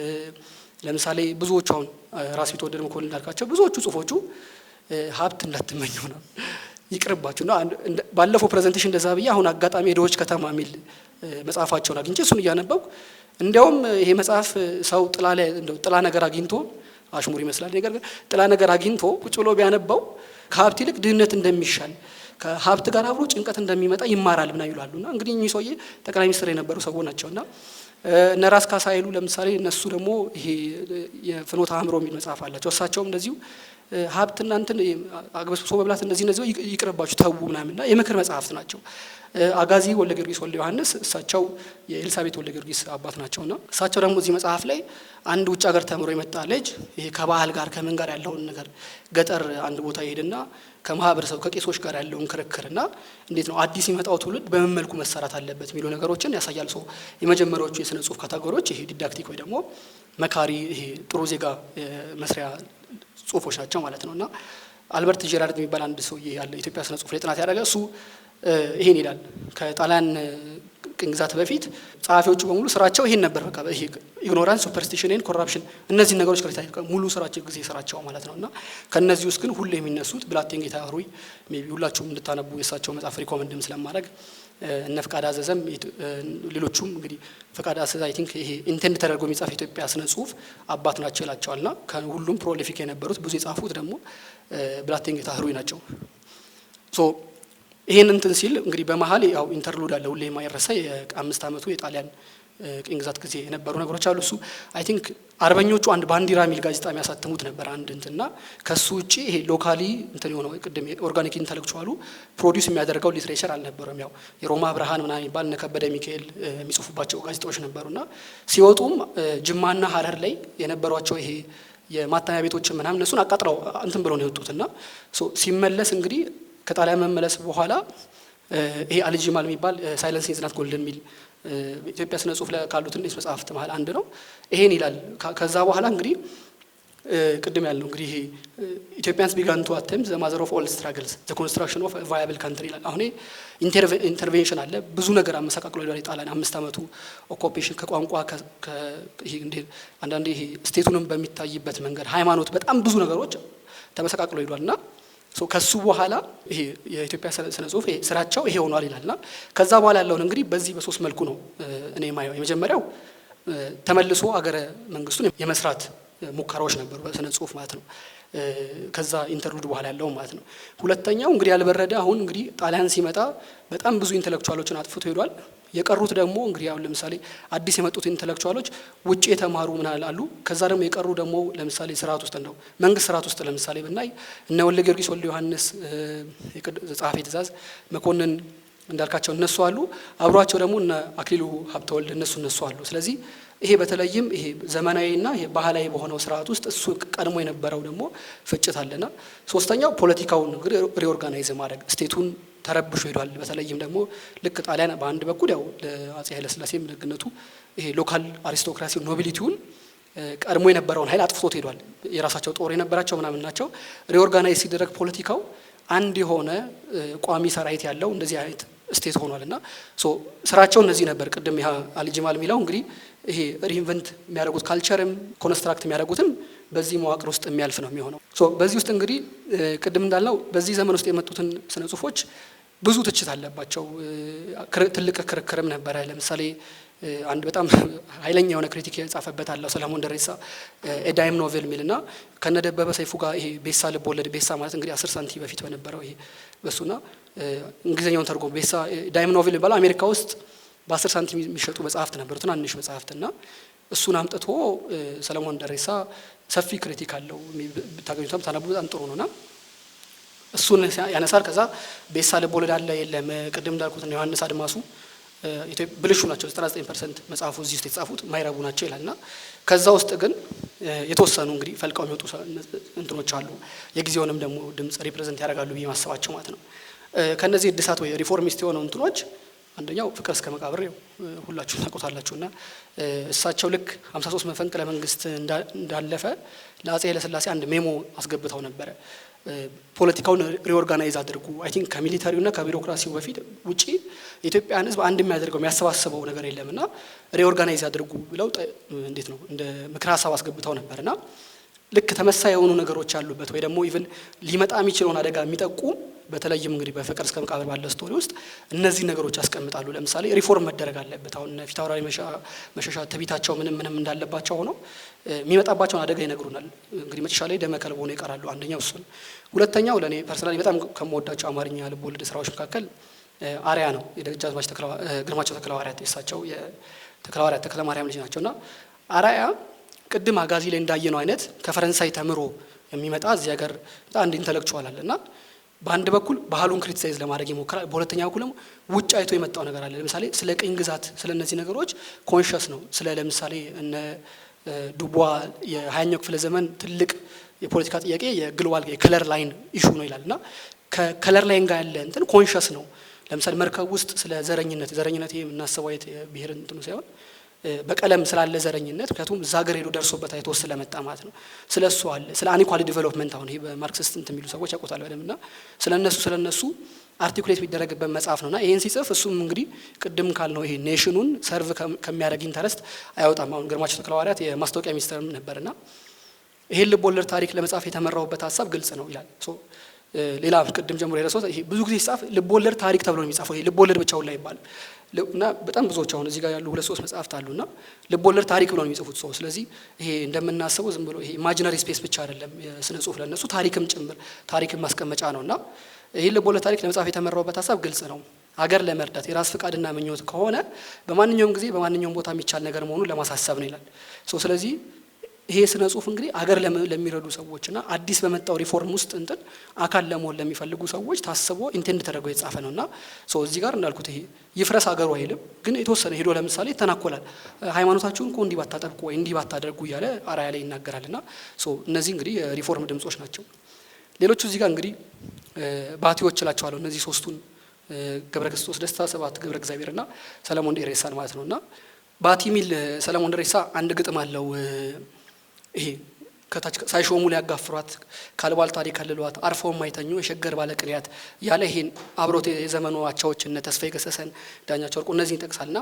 ለምሳሌ ብዙዎቹ አሁን ራስ ቢትወደድ መኮንን እንዳልካቸው ብዙዎቹ ጽሁፎቹ ሀብት እንዳትመኙ ነው ይቅርባችሁና ባለፈው ፕሬዘንቴሽን እንደዛ ብዬ አሁን አጋጣሚ ሄዶች ከተማ የሚል መጽሐፋቸውን አግኝቼ እሱን እያነበብኩ እንዲያውም ይሄ መጽሐፍ ሰው ጥላ ነገር አግኝቶ አሽሙር ይመስላል ነገር ግን ጥላ ነገር አግኝቶ ቁጭ ብሎ ቢያነባው ከሀብት ይልቅ ድህነት እንደሚሻል ከሀብት ጋር አብሮ ጭንቀት እንደሚመጣ ይማራል ምናምን ይላሉና እንግዲህ እኚህ ሰውዬ ጠቅላይ ሚኒስትር የነበሩ ሰው ናቸውና እነ ራስ ካሳ ኃይሉ ለምሳሌ እነሱ ደግሞ ይሄ የፍኖተ አእምሮ የሚል መጽሐፍ አላቸው። እሳቸውም እንደዚሁ ሀብትና እንትን አግበስብሶ መብላት እንደዚህ ይቅርባችሁ ተው ምናምንና የምክር መጽሐፍት ናቸው። አጋዚ ወልደ ጊዮርጊስ ወልደ ዮሐንስ እሳቸው የኤልሳቤት ወልደ ጊዮርጊስ አባት ናቸውና እሳቸው ደግሞ እዚህ መጽሐፍ ላይ አንድ ውጭ ሀገር ተምሮ የመጣ ልጅ ይሄ ከባህል ጋር ከምን ጋር ያለውን ነገር ገጠር አንድ ቦታ ይሄድና ከማህበረሰቡ ከቄሶች ጋር ያለውን ክርክርና እንዴት ነው አዲስ የሚመጣው ትውልድ በምን መልኩ መሰራት አለበት የሚሉ ነገሮችን ያሳያል። የመጀመሪያዎቹ የስነ ጽሁፍ ካቴጎሪዎች ይሄ ዲዳክቲክ ወይ ደግሞ መካሪ ይሄ ጥሩ ዜጋ መስሪያ ጽሁፎች ናቸው ማለት ነውና አልበርት ጄራርድ የሚባል አንድ ሰውዬ ያለ ኢትዮጵያ ስነ ጽሁፍ ላይ ጥናት ያደረገ እሱ ይሄን ይላል። ከጣሊያን ቅኝ ግዛት በፊት ጸሐፊዎቹ በሙሉ ስራቸው ይሄን ነበር። በቃ ይሄ ኢግኖራንስ ሱፐርስቲሽን ኤንድ ኮራፕሽን እነዚህ ነገሮች ከሪታይ ሙሉ ስራቸው ጊዜ ስራቸው ማለት ነውና ከነዚህ ውስጥ ግን ሁሉ የሚነሱት ብላቴንጌታ ህሩይ ሜቢ ሁላችሁም እንድታነቡ የሳቸው መጽሐፍ ሪኮመንድም ስለማድረግ እነ ፍቃድ አዘዘም ሌሎቹም እንግዲህ ፍቃድ አዘዘ አይ ቲንክ ይሄ ኢንቴንድ ተደርጎ የሚጻፍ ኢትዮጵያ ስነ ጽሁፍ አባት ናቸው ይላቸዋልና ከሁሉም ፕሮሊፊክ የነበሩት ብዙ የጻፉት ደግሞ ብላቴንጌታ ህሩይ ናቸው። ይሄን እንትን ሲል እንግዲህ በመሀል ያው ኢንተርሉድ አለ ሁሌ የማይረሳ የ5 አመቱ የጣሊያን ቅኝ ግዛት ጊዜ የነበሩ ነገሮች አሉ። እሱ አይ ቲንክ አርበኞቹ አንድ ባንዲራ ሚል ጋዜጣ የሚያሳትሙት ነበር አንድ እንትና ከሱ ውጪ ይሄ ሎካሊ እንትን የሆነው ቅድም ኦርጋኒክ ኢንተሌክቹዋሉ ፕሮዲዩስ የሚያደርገው ሊትሬቸር አልነበረም። ያው የሮማ ብርሃን ምናምን የሚባል እነ ከበደ ሚካኤል የሚጽፉባቸው ጋዜጣዎች ነበሩና ሲወጡም ጅማና ሀረር ላይ የነበሯቸው ይሄ የማተሚያ ቤቶች ምናምን እነሱን አቃጥለው እንትን ብለው ነው የወጡትና ሲመለስ እንግዲህ ከጣሊያን መመለስ በኋላ ይሄ አልጂማል የሚባል ሳይለንስ ኢዝ ናት ጎልደን ሚል ኢትዮጵያ ስነ ጽሁፍ ላይ ካሉት እንደ መጽሐፍት መሃል አንድ ነው። ይሄን ይላል። ከዛ በኋላ እንግዲህ ቅድም ያለው እንግዲህ ኢትዮጵያንስ ቢጋን ቱ አቴምፕት ዘ ማዘር ኦፍ ኦል ስትራግልስ ዘ ኮንስትራክሽን ኦፍ ቫያብል ካንትሪ ይላል። አሁን ኢንተርቬንሽን አለ ብዙ ነገር አመሰቃቅሎ ይላል። ጣሊያን 5 አመቱ ኦኩፔሽን ከቋንቋ ይሄ እንደ አንዳንዴ ይሄ ስቴቱንም በሚታይበት መንገድ ሃይማኖት በጣም ብዙ ነገሮች ተመሰቃቅሎ ይሏልና ከሱ በኋላ ይሄ የኢትዮጵያ ስነ ጽሁፍ ስራቸው ይሄ ሆኗል ይላልና ከዛ በኋላ ያለውን እንግዲህ በዚህ በሶስት መልኩ ነው እኔ ማየው። የመጀመሪያው ተመልሶ አገረ መንግስቱን የመስራት ሙከራዎች ነበሩ በስነ ጽሁፍ ማለት ነው። ከዛ ኢንተርሉድ በኋላ ያለው ማለት ነው። ሁለተኛው እንግዲህ ያልበረደ አሁን እንግዲህ ጣሊያን ሲመጣ በጣም ብዙ ኢንተሌክቹዋሎችን አጥፍቶ ሄዷል። የቀሩት ደግሞ እንግዲህ አሁን ለምሳሌ አዲስ የመጡት ኢንተሌክቹዋሎች ውጪ የተማሩ ምን አሉ። ከዛ ደግሞ የቀሩ ደግሞ ለምሳሌ ስርዓት ውስጥ ነው መንግስት ስርዓት ውስጥ ለምሳሌ ብናይ እነ ወልደ ጊዮርጊስ ወልደ ዮሐንስ ጸሐፌ ትእዛዝ መኮንን እንዳልካቸው እነሱ አሉ። አብሯቸው ደግሞ እነ አክሊሉ ሀብተወልድ እነሱ አሉ። ስለዚህ ይሄ በተለይም ይሄ ዘመናዊና ይሄ ባህላዊ በሆነው ስርዓት ውስጥ እሱ ቀድሞ የነበረው ደግሞ ፍጭት አለና ሶስተኛው ፖለቲካውን ሪኦርጋናይዝ ማድረግ ስቴቱን ተረብሾ ሄዷል። በተለይም ደግሞ ልክ ጣሊያን በአንድ በኩል ያው ለአጼ ኃይለ ሥላሴ ደግነቱ ይሄ ሎካል አሪስቶክራሲ ኖቢሊቲውን ቀድሞ የነበረውን ኃይል አጥፍቶት ሄዷል። የራሳቸው ጦር የነበራቸው ምናምን ናቸው። ሪኦርጋናይዝ ሲደረግ ፖለቲካው አንድ የሆነ ቋሚ ሰራዊት ያለው እንደዚህ አይነት ስቴት ሆኗልና ስራቸው እነዚህ ነበር። ቅድም ያ አልጂማል የሚለው እንግዲህ ይሄ ሪኢንቨንት የሚያደርጉት ካልቸርም ኮንስትራክት የሚያደርጉትም በዚህ መዋቅር ውስጥ የሚያልፍ ነው የሚሆነው። በዚህ ውስጥ እንግዲህ ቅድም እንዳልነው በዚህ ዘመን ውስጥ የመጡትን ስነ ጽሁፎች ብዙ ትችት አለባቸው። ትልቅ ክርክርም ነበረ። ለምሳሌ አንድ በጣም ኃይለኛ የሆነ ክሪቲክ የጻፈበት አለው ሰለሞን ደሬሳ ኤዳይም ኖቬል ሚልና ከነደበበ ሰይፉ ጋር ይሄ ቤሳ ልብ ወለድ ቤሳ ማለት እንግዲህ 10 ሳንቲም በፊት በነበረው ይሄ በሱና እንግሊዘኛውን ተርጎም ቤሳ ዳይም ኖቬል ይባላል። አሜሪካ ውስጥ በ10 ሳንቲም የሚሸጡ መጽሐፍት ነበሩ፣ ትናንሽ መጽሐፍትና እሱን አምጥቶ ሰለሞን ደሬሳ ሰፊ ክሪቲክ አለው። ብታገኙትም ታነቡ በጣም ጥሩ ነውና እሱን ያነሳል። ከዛ ቤሳ ልብ ወለድ አለ የለም ቅድም እንዳልኩት ነው ዮሐንስ አድማሱ ብልሹ ናቸው 99% መጽሐፉ እዚህ ውስጥ የተጻፉት ማይረቡ ናቸው ይላልና ከዛ ውስጥ ግን የተወሰኑ እንግዲህ ፈልቀው የሚወጡ እንትኖች አሉ። የጊዜውንም ደግሞ ድምጽ ሪፕሬዘንት ያደርጋሉ ብዬ ማሰባቸው ማለት ነው። ከነዚህ እድሳት ወይ ሪፎርሚስት የሆነው እንትኖች አንደኛው ፍቅር እስከ መቃብር ሁላችሁም ታውቁታላችሁና እሳቸው ልክ 53 መፈንቅለ መንግስት እንዳለፈ ለአጼ ኃይለ ሥላሴ አንድ ሜሞ አስገብተው ነበረ። ፖለቲካውን ሪኦርጋናይዝ አድርጉ አይ ቲንክ ከሚሊታሪውና ከቢሮክራሲው በፊት ውጪ ኢትዮጵያን ህዝብ አንድ የሚያደርገው የሚያሰባስበው ነገር የለምና ሪኦርጋናይዝ አድርጉ ብለው እንዴት ነው እንደ ምክር ሀሳብ አስገብተው ነበርና ልክ ተመሳሳይ የሆኑ ነገሮች ያሉበት ወይ ደግሞ ኢቭን ሊመጣ የሚችለውን አደጋ የሚጠቁም በተለይም እንግዲህ በፍቅር እስከ መቃብር ባለ ስቶሪ ውስጥ እነዚህ ነገሮች ያስቀምጣሉ። ለምሳሌ ሪፎርም መደረግ አለበት። አሁን ፊታውራሪ መሸሻ ትቢታቸው ምንም እንዳለባቸው ሆኖ የሚመጣባቸውን አደጋ ይነግሩናል። እንግዲህ መጨረሻ ላይ ደመ ከልብ ሆነው ይቀራሉ። አንደኛው እሱ ነው። ሁለተኛው ለኔ ፐርሰናሊ በጣም ከምወዳቸው አማርኛ ልብ ወለድ ስራዎች መካከል አርያ ነው። የደጃዝማች ግርማቸው ተክለሐዋርያት የሳቸው የተክለሐዋርያት ተክለ ማርያም ልጅ ናቸውና አርያ ቅድም አጋዚ ላይ እንዳየነው አይነት ከፈረንሳይ ተምሮ የሚመጣ እዚህ ሀገር በጣም አንድ ኢንተሌክቹዋል አለና በአንድ በኩል ባህሉን ክሪቲሳይዝ ለማድረግ ይሞክራል። በሁለተኛ በኩል ደግሞ ውጭ አይቶ የመጣው ነገር አለ። ለምሳሌ ስለ ቅኝ ግዛት ስለ እነዚህ ነገሮች ኮንሺየስ ነው። ስለ ለምሳሌ እነ ዱቧ የ20ኛው ክፍለ ዘመን ትልቅ የፖለቲካ ጥያቄ የግሎባል የከለር ላይን ኢሹ ነው ይላልና ከከለር ላይን ጋር ያለ እንትን ኮንሺየስ ነው። ለምሳሌ መርከብ ውስጥ ስለ ዘረኝነት የምናስበው የብሔር እንትኑ ሳይሆን በቀለም ስላለ ዘረኝነት ምክንያቱም እዛ ሀገር ሄዶ ደርሶበት አይቶ ስለመጣ ማለት ነው። ስለሱ አለ ስለ አኒኳሊ ዲቨሎፕመንት አሁን ይሄ በማርክሲስት እንትን የሚሉ ሰዎች ያውቁታል በደምብና ስለነሱ አርቲኩሌት ቢደረግበት መጽሐፍ ነውና ይሄን ሲጽፍ እሱም እንግዲህ ቅድም ካልነው ይሄ ኔሽኑን ሰርቭ ከሚያደርግ ኢንተረስት አይወጣም። አሁን ግርማቸው ተክለሐዋርያት የማስታወቂያ ሚኒስትር ነበርና ይሄን ልብ ወለድ ታሪክ ለመጻፍ የተመራውበት ሀሳብ ግልጽ ነው ይላል። ሌላ ቅድም ጀምሮ የረሳሁት ይሄ ብዙ ጊዜ ሲጻፍ ልብ ወለድ ታሪክ ተብሎ ነው የሚጻፈው። ይሄ ልብ ወለድ ብቻውን ላይ ይባላል እና በጣም ብዙዎች አሁን እዚህ ጋር ያሉ 2-3 መጽሐፍት አሉና ልብ ወለድ ታሪክ ብሎ ነው የሚጽፉት ሰው። ስለዚህ ይሄ እንደምናስበው ዝም ብሎ ይሄ ኢማጂነሪ ስፔስ ብቻ አይደለም የስነ ጽሁፍ ለነሱ ታሪክም ጭምር ታሪክም ማስቀመጫ ነውና ይሄ ልብ ወለድ ታሪክ ለመጻፍ የተመራውበት ሀሳብ ግልጽ ነው። ሀገር ለመርዳት የራስ ፍቃድና ምኞት ከሆነ በማንኛውም ጊዜ በማንኛውም ቦታ የሚቻል ነገር መሆኑን ለማሳሰብ ነው ይላል። ስለዚህ ይሄ ስነ ጽሁፍ እንግዲህ ሀገር ለሚረዱ ሰዎችና አዲስ በመጣው ሪፎርም ውስጥ አካል ለመሆን ለሚፈልጉ ሰዎች ታስቦ ኢንቴንድ ተደርጎ የተጻፈ ነውና እዚህ ጋር እንዳልኩት ይሄ ይፍረስ ሀገሩ አይልም፣ ግን የተወሰነ ሄዶ ለምሳሌ ይተናኮላል። ሃይማኖታችሁን እኮ እንዲህ ባታጠብቁ ወይ እንዲህ ባታደርጉ እያለ አራያ ላይ ይናገራልና እነዚህ እንግዲህ ሪፎርም ድምጾች ናቸው። ሌሎቹ እዚህ ጋር እንግዲህ ባቲዎች እላቸዋለሁ። እነዚህ ሶስቱን ገብረ ክርስቶስ ደስታ፣ ስብሐት ገብረ እግዚአብሔርና ሰለሞን ደሬሳን ማለት ነውና ባቲ ሚል ሰለሞን ደሬሳ አንድ ግጥም አለው። ይሄ ከታች ሳይሾሙ ሊያጋፍሯት ካልባል ታሪክ ከልሏት አርፈው የማይተኙ የሸገር ባለቅኔያት ያለ ይሄን አብሮት የዘመኑ አቻዎች እነ ተስፋዬ ገሰሰን፣ ዳኛቸው ወርቁ እነዚህን ይጠቅሳልና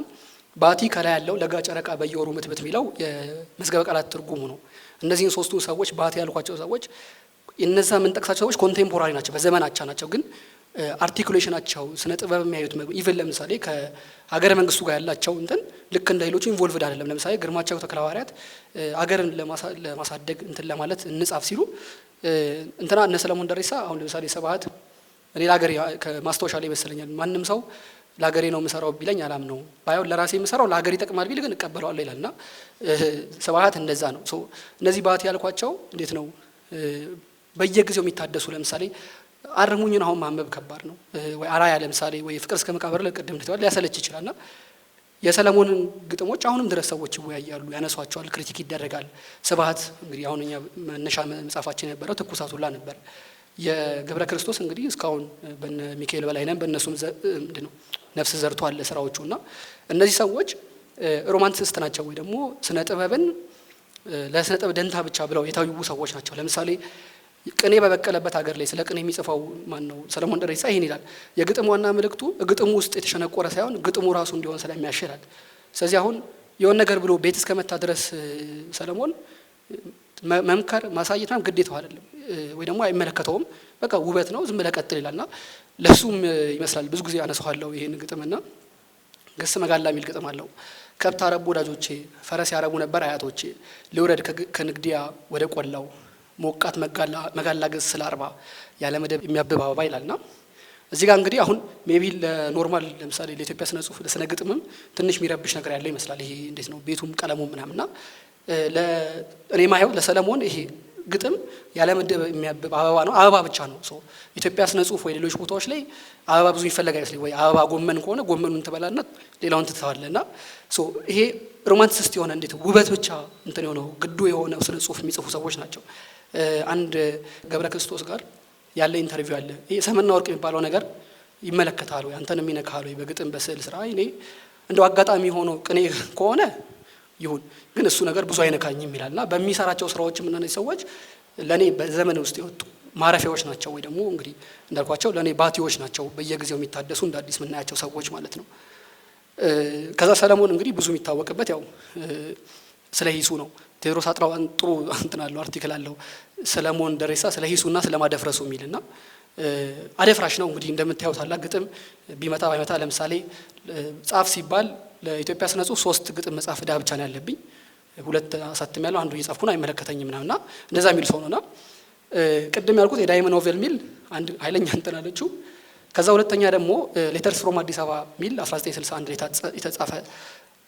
ባቲ ከላይ ያለው ለጋ ጨረቃ በየወሩ ምትብት የሚለው የመዝገበ ቃላት ትርጉሙ ነው። እነዚህን ሶስቱ ሰዎች ባቲ ያልኳቸው ሰዎች እነዛ የምንጠቅሳቸው ሰዎች ኮንቴምፖራሪ ናቸው፣ በዘመናቻ ናቸው። ግን አርቲኩሌሽናቸው ስነ ጥበብ የሚያዩት ኢቨን ለምሳሌ ከሀገረ መንግስቱ ጋር ያላቸው ልክ እንደ ሌሎቹ ኢንቮልቭድ አይደለም። ለምሳሌ ግርማቸው ተክለሐዋርያት ሀገርን ለማሳደግ ለማለት እንጻፍ ሲሉ እነ ሰለሞን ደሬሳ አሁን ለምሳሌ ስብሐት ሌላ ሀገር ከማስታወሻ ላይ ይመስለኛል ማንም ሰው ለሀገሬ ነው የምሰራው ቢለኝ አላምነው፣ ባይሆን ለራሴ የምሰራው ለሀገር ይጠቅማል ቢል ግን እቀበለዋለሁ ይላልና ስብሐት እንደዛ ነው። እነዚህ ባቲ ያልኳቸው እንዴት ነው በየጊዜው የሚታደሱ ለምሳሌ አርሙኝን አሁን ማንበብ ከባድ ነው። ወይ አራያ ለምሳሌ ወይ ፍቅር እስከ መቃብር ለቅድም ልተዋል ሊያሰለች ይችላልና የሰለሞንን ግጥሞች አሁንም ድረስ ሰዎች ይወያያሉ፣ ያነሷቸዋል፣ ክሪቲክ ይደረጋል። ስብሐት እንግዲህ አሁን እኛ መነሻ መጽሐፋችን የነበረው ትኩሳት ሁላ ነበር። የገብረ ክርስቶስ እንግዲህ እስካሁን በነ ሚካኤል በላይነን በእነሱም ምንድነው ነፍስ ዘርቷል ስራዎቹና እነዚህ ሰዎች ሮማንቲስት ናቸው ወይ ደግሞ ስነ ጥበብን ለስነ ጥበብ ደንታ ብቻ ብለው የታዩ ሰዎች ናቸው። ለምሳሌ ቅኔ በበቀለበት ሀገር ላይ ስለ ቅኔ የሚጽፈው ማን ነው? ሰለሞን ደሬሳ ይሄን ይላል። የግጥም ዋና መልእክቱ ግጥሙ ውስጥ የተሸነቆረ ሳይሆን ግጥሙ ራሱ እንዲሆን ስለሚያሽላል። ስለዚህ አሁን የሆነ ነገር ብሎ ቤት እስከመታ ድረስ ሰለሞን መምከር ማሳየት ነው ግዴታው አይደለም፣ ወይ ደግሞ አይመለከተውም። በቃ ውበት ነው ዝም ብለህ ቀጥል ይላልና ለሱም ይመስላል ብዙ ጊዜ አነሳዋለሁ ይሄን ግጥምና ገስ መጋላ የሚል ግጥም አለው። ከብት አረቡ ወዳጆቼ ፈረስ ያረቡ ነበር አያቶቼ ልውረድ ከንግዲያ ወደ ቆላው ሞቃት መጋላ ገዝ ስለ40 ያለ መደብ የሚያብብ አበባ ይላልና እዚህ ጋር እንግዲህ አሁን ሜቢ ለኖርማል ለምሳሌ ለኢትዮጵያ ስነ ጽሁፍ ለስነ ግጥምም ትንሽ የሚረብሽ ነገር ያለው ይመስላል። ይሄ እንዴት ነው ቤቱም ቀለሙ ምናምንና እኔ ማየው ለሰለሞን ይሄ ግጥም ያለ መደብ የሚያብብ አበባ ነው፣ አበባ ብቻ ነው። ኢትዮጵያ ስነ ጽሁፍ ወይ ሌሎች ቦታዎች ላይ አበባ ብዙ ይፈልግ አይመስልኝ። ወይ አበባ ጎመን ከሆነ ጎመኑን ትበላና ሌላውን ትተዋለና ይሄ ሮማንቲስት የሆነ እንዴት ውበት ብቻ የሆነው ግዱ የሆነ ስነ ጽሁፍ የሚጽፉ ሰዎች ናቸው። አንድ ገብረ ክርስቶስ ጋር ያለ ኢንተርቪው አለ። ይሄ ሰምና ወርቅ የሚባለው ነገር ይመለከታል ወይ አንተንም ይነካል ወይ በግጥም በስዕል ስራ እኔ እንደው አጋጣሚ ሆኖ ቅኔ ከሆነ ይሁን ግን እሱ ነገር ብዙ አይነካኝም ይላልና በሚሰራቸው ስራዎች ምን እነዚህ ሰዎች ለኔ በዘመን ውስጥ የወጡ ማረፊያዎች ናቸው ወይ ደግሞ እንግዲህ እንዳልኳቸው ለኔ ባቲዎች ናቸው በየጊዜው የሚታደሱ እንደ አዲስ የምናያቸው ሰዎች ማለት ነው። ከዛ ሰለሞን እንግዲህ ብዙ የሚታወቅበት ያው ስለ ሂሱ ነው። ቴዎድሮስ አጥራዋን ጥሩ አለው አርቲክል አለው ሰለሞን ደሬሳ ስለ ሂሱና ስለማደፍረሱ የሚልና አደፍራሽ ነው እንግዲህ እንደምታዩት አላ ግጥም ቢመጣ ባይመጣ ለምሳሌ ጻፍ ሲባል ለኢትዮጵያ ስነ ጽሁፍ 3 ግጥም መጻፍ ዳ ብቻ ነው ያለብኝ 2 አሳትም ያለው አንዱ እየጻፍኩ ነው አይመለከተኝም ምናምንና እንደዛ የሚል ሰው ነውና ቅድም ያልኩት የዳይመንድ ኖቬል ሚል አንድ ኃይለኛ እንትን አለችው። ከዛ ሁለተኛ ደግሞ ሌተርስ ፍሮም አዲስ አበባ ሚል 1961 የተጻፈ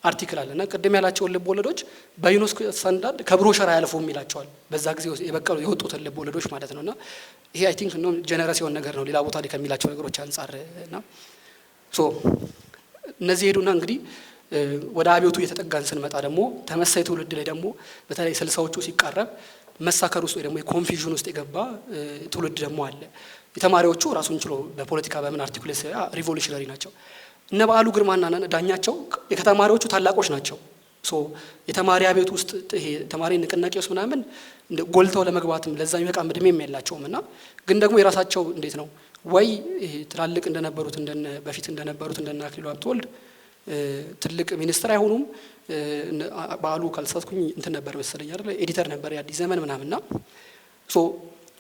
አርቲክል አለና ቅድም ያላቸው ልብ ወለዶች በዩኔስኮ ስታንዳርድ ከብሮሸር አያልፉም ይላቸዋል። በዛ ጊዜ የበቀሉ የወጡት ልብ ወለዶች ማለት ነውና ይሄ አይ ቲንክ ነው ጀነረስ የሆነ ነገር ነው ሌላ ቦታ ላይ ከሚላቸው ነገሮች አንፃርና እነዚህ ሄዱና እንግዲህ ወደ አብዮቱ የተጠጋን ስንመጣ ደግሞ ተመሳሳይ ትውልድ ላይ ደግሞ በተለይ 60ዎቹ ሲቃረብ መሳከር ውስጥ ወይ ደግሞ የኮንፊውዥን ውስጥ የገባ ትውልድ ደግሞ አለ። የተማሪዎቹ ራሱን ችሎ በፖለቲካ በምን አርቲኩሌት ሪቮሉሽነሪ ናቸው። እነ በዓሉ ግርማና ዳኛቸው የተማሪዎቹ ታላቆች ናቸው። የተማሪ አብዮት ውስጥ ይሄ ተማሪ ንቅናቄ ውስጥ ምናምን ጎልተው ለመግባትም ለዛ የሚበቃ እድሜም የላቸውምና ግን ደግሞ የራሳቸው እንዴት ነው ወይ ትላልቅ እንደነበሩት በፊት እንደነበሩት እንደነ አክሊሉ ሀብተወልድ ትልቅ ሚኒስትር አይሆኑም። በዓሉ ካልሳትኩኝ እንትን ነበር መሰለኝ አይደል ኤዲተር ነበር የአዲስ ዘመን ምናምንና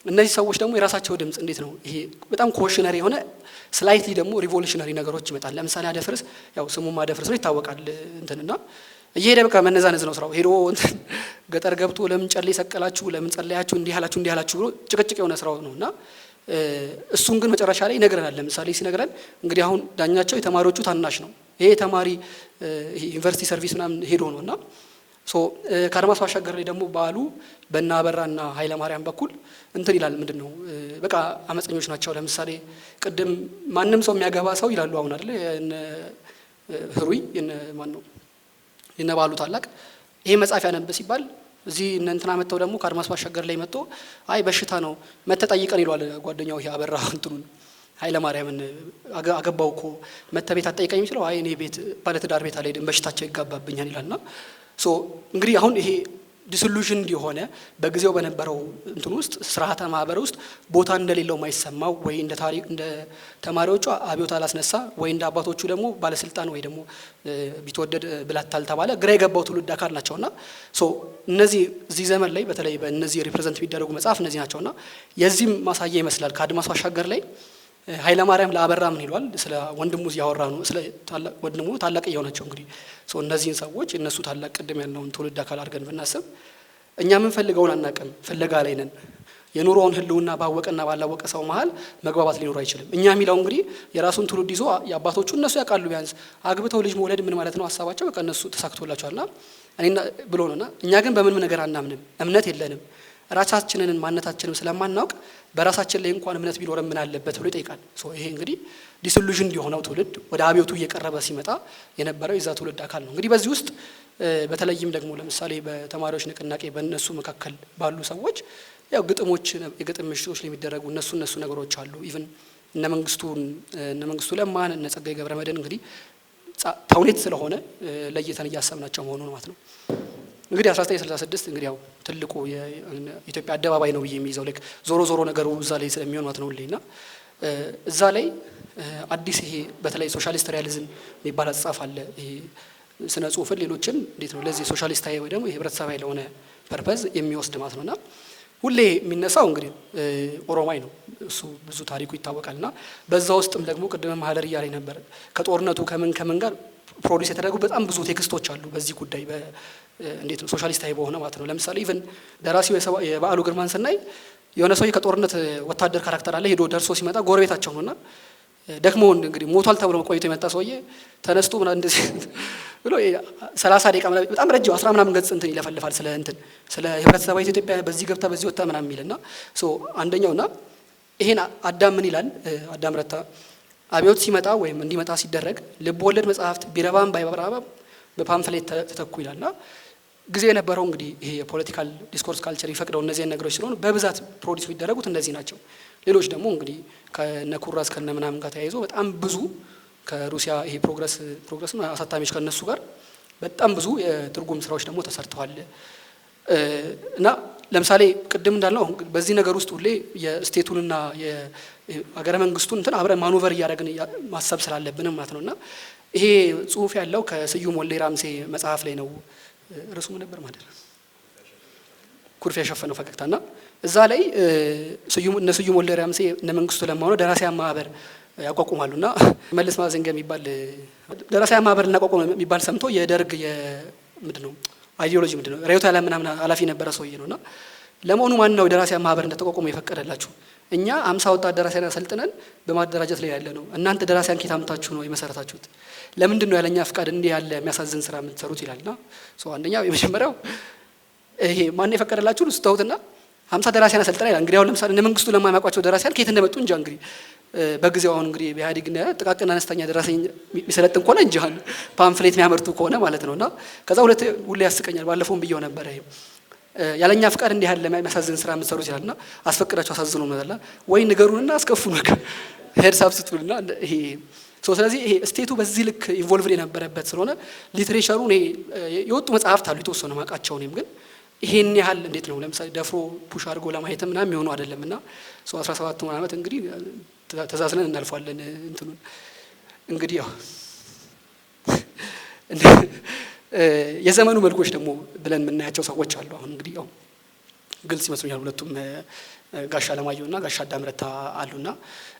እነዚህ ሰዎች ደግሞ የራሳቸው ድምጽ እንዴት ነው ይሄ በጣም ኮሽነሪ የሆነ ስላይትሊ ደግሞ ሪቮሉሽነሪ ነገሮች ይመጣል። ለምሳሌ አደፍርስ ያው ስሙም አደፍርስ ነው ይታወቃል እንትንና እየሄደ በቃ መነዛነዝ ነው ስራው። ሄዶ ገጠር ገብቶ ለምን ጨሌ ሰቀላችሁ ለምን ጸለያችሁ እንዲህ ያላችሁ ብሎ ጭቅጭቅ የሆነ ስራው ነውና እሱን ግን መጨረሻ ላይ ይነግረናል። ለምሳሌ ሲነግረን እንግዲህ አሁን ዳኛቸው የተማሪዎቹ ታናሽ ነው። ይሄ ተማሪ ዩኒቨርሲቲ ሰርቪስ ምናምን ሄዶ ነውና ከአድማስ ባሻገር ላይ ደግሞ በዓሉ በእነ አበራና ኃይለ ማርያም በኩል እንትን ይላል። ምንድነው በቃ አመፀኞች ናቸው። ለምሳሌ ቅድም ማንም ሰው የሚያገባ ሰው ይላሉ አሁን አይደል ህሩይ ማን ነው የነ በዓሉ ታላቅ ይሄ መጽሐፍ ያነብ ሲባል እዚህ እንትና መተው ደግሞ ከአድማስ ባሻገር ላይ መጥቶ አይ በሽታ ነው መተጠይቀን ይሏል ጓደኛው ይሄ አበራ እንትኑን ኃይለ ማርያምን አገባው እኮ መተቤት አጠይቀኝ የሚችለው አይ እኔ ቤት ባለትዳር ቤት አልሄድም በሽታቸው ይጋባብኛል ይላልና እንግዲህ አሁን ይሄ ዲስሉዥን እንዲሆነ በጊዜው በነበረው እንትን ውስጥ ስርዓተ ማህበር ውስጥ ቦታ እንደሌለው ማይሰማው ወይ እንደ ታሪክ እንደ ተማሪዎቹ አብዮት አላስነሳ ወይ እንደ አባቶቹ ደግሞ ባለስልጣን ወይ ደግሞ ቢትወደድ ብላታል ተባለ ግራ የገባው ትውልድ አካል ናቸውና እነዚህ እዚህ ዘመን ላይ በተለይ በእነዚህ ሪፕሬዘንት ቢደረጉ መጽሐፍ እነዚህ ናቸውና የዚህም ማሳያ ይመስላል። ከአድማስ ባሻገር ላይ ኃይለ ማርያም ለአበራ ምን ይሏል? ስለ ወንድሙ ያወራ ነው። ስለ ታላቅ ወንድሙ ታላቅ የሆነቸው እንግዲህ እነዚህን ሰዎች እነሱ ታላቅ ቅድም ያለውን ትውልድ አካል አድርገን ብናስብ እኛ ምን ፈልገውን አናውቅም፣ ፍለጋ ላይ ነን። የኑሮውን ህልውና ባወቀና ባላወቀ ሰው መሀል መግባባት ሊኖር አይችልም። እኛ የሚለው እንግዲህ የራሱን ትውልድ ይዞ የአባቶቹ እነሱ ያውቃሉ። ቢያንስ አግብተው ልጅ መውለድ ምን ማለት ነው ሀሳባቸው በቃ እነሱ ተሳክቶላቸዋልና እኔና ብሎ ነውና እኛ ግን በምንም ነገር አናምንም፣ እምነት የለንም። ራሳችንን ማንነታችንን ስለማናውቅ በራሳችን ላይ እንኳን እምነት ቢኖር ምን አለበት ብሎ ይጠይቃል። ይሄ እንግዲህ ዲስሉዥን የሆነው ትውልድ ወደ አብዮቱ እየቀረበ ሲመጣ የነበረው የዛ ትውልድ አካል ነው። እንግዲህ በዚህ ውስጥ በተለይም ደግሞ ለምሳሌ በተማሪዎች ንቅናቄ በእነሱ መካከል ባሉ ሰዎች ያው ግጥሞች የግጥም ምሽቶች ላይ የሚደረጉ እነሱ ነገሮች አሉ። ኢቭን እነ መንግስቱ ለማን እነ ጸጋዬ ገብረመድህን እንግዲህ ተውኔት ስለሆነ ለይተን እያሰብናቸው መሆኑ ነው ማለት ነው። እንግዲህ 1966 እንግዲህ ያው ትልቁ የኢትዮጵያ አደባባይ ነው ብዬ የሚይዘው ልክ ዞሮ ነገሩ እዛ ላይ ስለሚሆን ማለት ነው ለይና እዛ ላይ አዲስ ይሄ በተለይ ሶሻሊስት ሪያሊዝም የሚባል አጻፍ አለ። ይሄ ስነ ጽሁፍን ሌሎችን እንዴት ነው ለዚህ ሶሻሊስታዊ ወይ ደግሞ የህብረተሰባዊ ለሆነ ፐርፐዝ የሚወስድ ማለት ነውና ሁሌ የሚነሳው እንግዲህ ኦሮማይ ነው። እሱ ብዙ ታሪኩ ይታወቃልና በዛ ውስጥም ደግሞ ቅድመ ማህደር እያለኝ ነበር ከጦርነቱ ከምን ጋር ፕሮዲስ የተደረጉ በጣም ብዙ ቴክስቶች አሉ በዚህ ጉዳይ እንዴት ነው ሶሻሊስታዊ በሆነ ማለት ነው። ለምሳሌ ኢቭን ደራሲው የበዓሉ ግርማን ስናይ የሆነ ሰው ከጦርነት ወታደር ካራክተር አለ ሄዶ ደርሶ ሲመጣ ጎረቤታቸው ነውና ደክሞ እንግዲህ ሞቷል ተብሎ ቆይቶ የመጣ ሰውዬ ተነስቶ ምናምን እንደዚህ ብሎ 30 ደቂቃ በጣም ረጅም 10 ምናምን ገጽ እንትን ይለፈልፋል ስለ ህብረተሰባዊ ኢትዮጵያ በዚህ ገብታ በዚህ ወጣ ምናምን የሚልና አንደኛውና ይሄን አዳም ምን ይላል? አዳም ረታ አብዮት ሲመጣ ወይም እንዲመጣ ሲደረግ ልብ ወለድ መጽሐፍት ቢረባም ባይበራባም በፓምፍሌት ተተኩ ይላልና ጊዜ የነበረው እንግዲህ ይሄ የፖለቲካል ዲስኮርስ ካልቸር ይፈቅደው እነዚህ ነገሮች ስለሆኑ በብዛት ፕሮዲስ የሚደረጉት እንደዚህ ናቸው። ሌሎች ደግሞ እንግዲህ ከነኩራስ ከነምናምን ጋር ተያይዞ በጣም ብዙ ከሩሲያ ይሄ ፕሮግረስ አሳታሚዎች ከነሱ ጋር በጣም ብዙ የትርጉም ስራዎች ደግሞ ተሰርተዋል። እና ለምሳሌ ቅድም እንዳልነው በዚህ ነገር ውስጥ ሁሌ የስቴቱንና የሀገረ መንግስቱን እንትን አብረን ማኑቨር እያደረግን ማሰብ ስላለብን ማለት ነውና ይሄ ጽሁፍ ያለው ከስዩም ወልዴ ራምሴ መጽሐፍ ላይ ነው። ርዕሱ ምን ነበር ማለት ነው? ኩርፊያ የሸፈነው ፈገግታና እዛ ላይ ስዩም ወልዴ ራምሴ እነ መንግስቱ ለማ ሆነው ደራሲያን ማህበር ያቋቁማሉና መልስ ማዘንገ የሚባል ደራሲያን ማህበር እናቋቁም የሚባል ሰምቶ የደርግ ምንድነው አይዲዮሎጂ ምንድነው ሬዮታ ላይ ምናምን ኃላፊ ነበረ ሰውዬ ነውና ለመሆኑ ማን ነው ደራሲያን ማህበር እንደተቋቋመ የፈቀደላችሁ? እኛ 50 ወጣት ደራሲያን አሰልጥነን በማደራጀት ላይ ያለ ነው። እናንተ ደራሲያን ኬት አምጥታችሁ ነው የመሰረታችሁት? ለምንድን ነው ያለኛ ፍቃድ እንዲህ ያለ የሚያሳዝን ስራ የምትሰሩት ይላልና አንደኛው የመጀመሪያው ይሄ ማን የፈቀደላችሁ ስተውትና 50 ደራሲያን አሰልጥነን ይላል። እንግዲህ አሁን ለምሳሌ እነ መንግስቱ ለማያውቋቸው ደራሲያን ኬት እንደመጡ እንጃ። እንግዲህ በጊዜው አሁን እንግዲህ በኢህአዴግ ጥቃቅንና አነስተኛ ደራሲ የሚሰለጥን ከሆነ እንጂ ፓምፍሌት የሚያመርቱ ከሆነ ማለት ነውና ከዛ ሁሌ ያስቀኛል። ባለፈውም ብየው ነበር ይሄ ያለኛ ፍቃድ እንዲህ ያለ የሚያሳዝን ስራ የምትሰሩት ይላልና አስፈቅዳችሁ አሳዝኑ መዘላ ወይ ንገሩንና አስከፉን ሄድ ሳብስቱልና ይሄ ስለዚህ ይሄ ስቴቱ በዚህ ልክ ኢንቮልቭድ የነበረበት ስለሆነ ሊትሬቸሩ የወጡ መጽሐፍት አሉ የተወሰኑ ማቃቸው ነውም ግን ይሄን ያህል እንዴት ነው ለምሳሌ ደፍሮ ፑሽ አድርጎ ለማየት ምናምን የሚሆኑ አይደለምና 17 ዓመት እንግዲህ ተዛዝነን እናልፋለን። እንትኑን እንግዲህ ያው የዘመኑ መልኮች ደግሞ ብለን የምናያቸው ሰዎች አሉ። አሁን እንግዲህ ያው ግልጽ ይመስሉኛል ሁለቱም ጋሻ ለማየውና ጋሻ አዳምረታ አሉና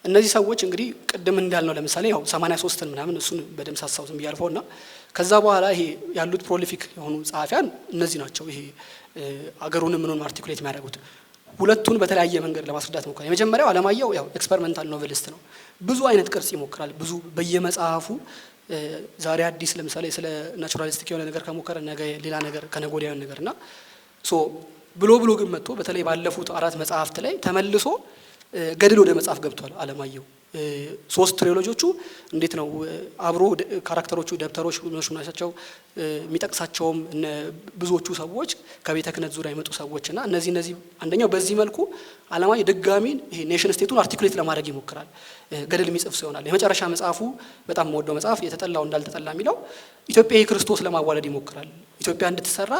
እነዚህ ሰዎች እንግዲህ ቅድም እንዳልነው ለምሳሌ ያው 83ን ምናምን እሱን በደም ሳሳው ዝም ያልፈውና ከዛ በኋላ ይሄ ያሉት ፕሮሊፊክ የሆኑ ጸሐፊያን እነዚህ ናቸው። ይሄ አገሩን ምኑን አርቲኩሌት የሚያደርጉት ሁለቱን በተለያየ መንገድ ለማስረዳት ሞክሯል። የመጀመሪያው አለማየሁ ያው ኤክስፐሪመንታል ኖቨሊስት ነው። ብዙ አይነት ቅርጽ ይሞክራል። ብዙ በየመጽሐፉ ዛሬ አዲስ ለምሳሌ ስለ ናቹራሊስቲክ የሆነ ነገር ከሞከረ ነገ ሌላ ነገር ከነገ ወዲያ ነገር እና ብሎ ግን መጥቶ በተለይ ባለፉት 4 መጽሐፍት ላይ ተመልሶ ገድል ወደ መጽሐፍ ገብቷል አለማየሁ። 3 ትሪሎጂዎቹ እንዴት ነው አብሮ ካራክተሮቹ ደብተሮች ናቸው የሚጠቅሳቸውም ብዙዎቹ ሰዎች ከቤተ ክህነት ዙሪያ የመጡ ሰዎች እና እነዚህ አንደኛው በዚህ መልኩ አለማየሁ ድጋሚ ይሄ ኔሽን ስቴቱን አርቲኩሌት ለማድረግ ይሞክራል። ገድል የሚጽፍ ሰው ይሆናል። የመጨረሻ መጽሐፉ በጣም ወደው መጽሐፍ የተጠላው እንዳልተጠላ የሚለው ኢትዮጵያ የክርስቶስ ለማዋለድ ይሞክራል። ኢትዮጵያ እንድትሰራ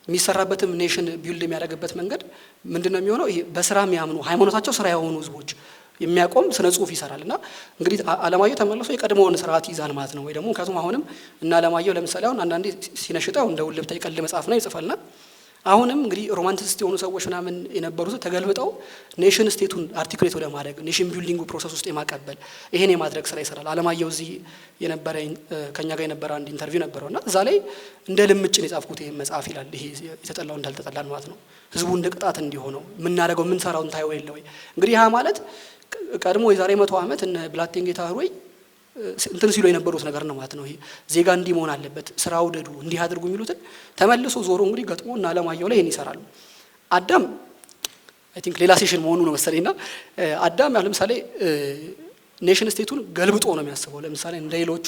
የሚሰራበትም ኔሽን ቢልድ የሚያደርግበት መንገድ ምንድነው የሚሆነው? ይሄ በስራ የሚያምኑ ሃይማኖታቸው ስራ የሆኑ ህዝቦች የሚያቆም ስነ ጽሁፍ ይሰራል እና እንግዲህ አለማየሁ ተመልሶ የቀድሞውን ስርዓት ይዛል ማለት ነው። ወይ ደግሞ ምክንያቱም አሁንም እና አለማየሁ ለምሳሌ አሁን አንዳንዴ ሲነሽጠው እንደ ውልብታ የቀልድ መጽሐፍ ነው ይጽፋልና አሁንም እንግዲህ ሮማንቲስት የሆኑ ሰዎች ምናምን የነበሩት ተገልብጠው ኔሽን ስቴቱን አርቲኩሌት ወደ ማድረግ ኔሽን ቢልዲንግ ፕሮሰስ ውስጥ የማቀበል ይሄን የማድረግ ስራ ይሰራል። አለማየሁ እዚህ የነበረ ከኛ ጋር የነበረ አንድ ኢንተርቪው ነበረውና እዛ ላይ እንደ ልምጭን የጻፍኩት ይሄን መጽሐፍ ይላል። ይሄ የተጠላው እንዳልተጠላን ማለት ነው። ህዝቡ እንደ ቅጣት እንዲሆነው የምናደርገው የምንሰራውን ታየው የለ ወይ? እንግዲህ ያ ማለት ቀድሞ የዛሬ 100 ዓመት እነ ብላቴን ጌታ ሆይ እንትን ሲሉ የነበሩት ነገር ነው ማለት ነው። ይሄ ዜጋ እንዲህ መሆን አለበት፣ ስራ ውደዱ፣ እንዲህ አድርጉ የሚሉትን ተመልሶ ዞሮ እንግዲህ ገጥሞ እና አለማየሁ ላይ ይሄን ይሰራሉ። አዳም አይ ቲንክ ሌላ ሴሽን መሆኑ ነው መሰለኝና አዳም ያው ለምሳሌ ኔሽን ስቴቱን ገልብጦ ነው የሚያስበው። ለምሳሌ እንደ ሌሎቹ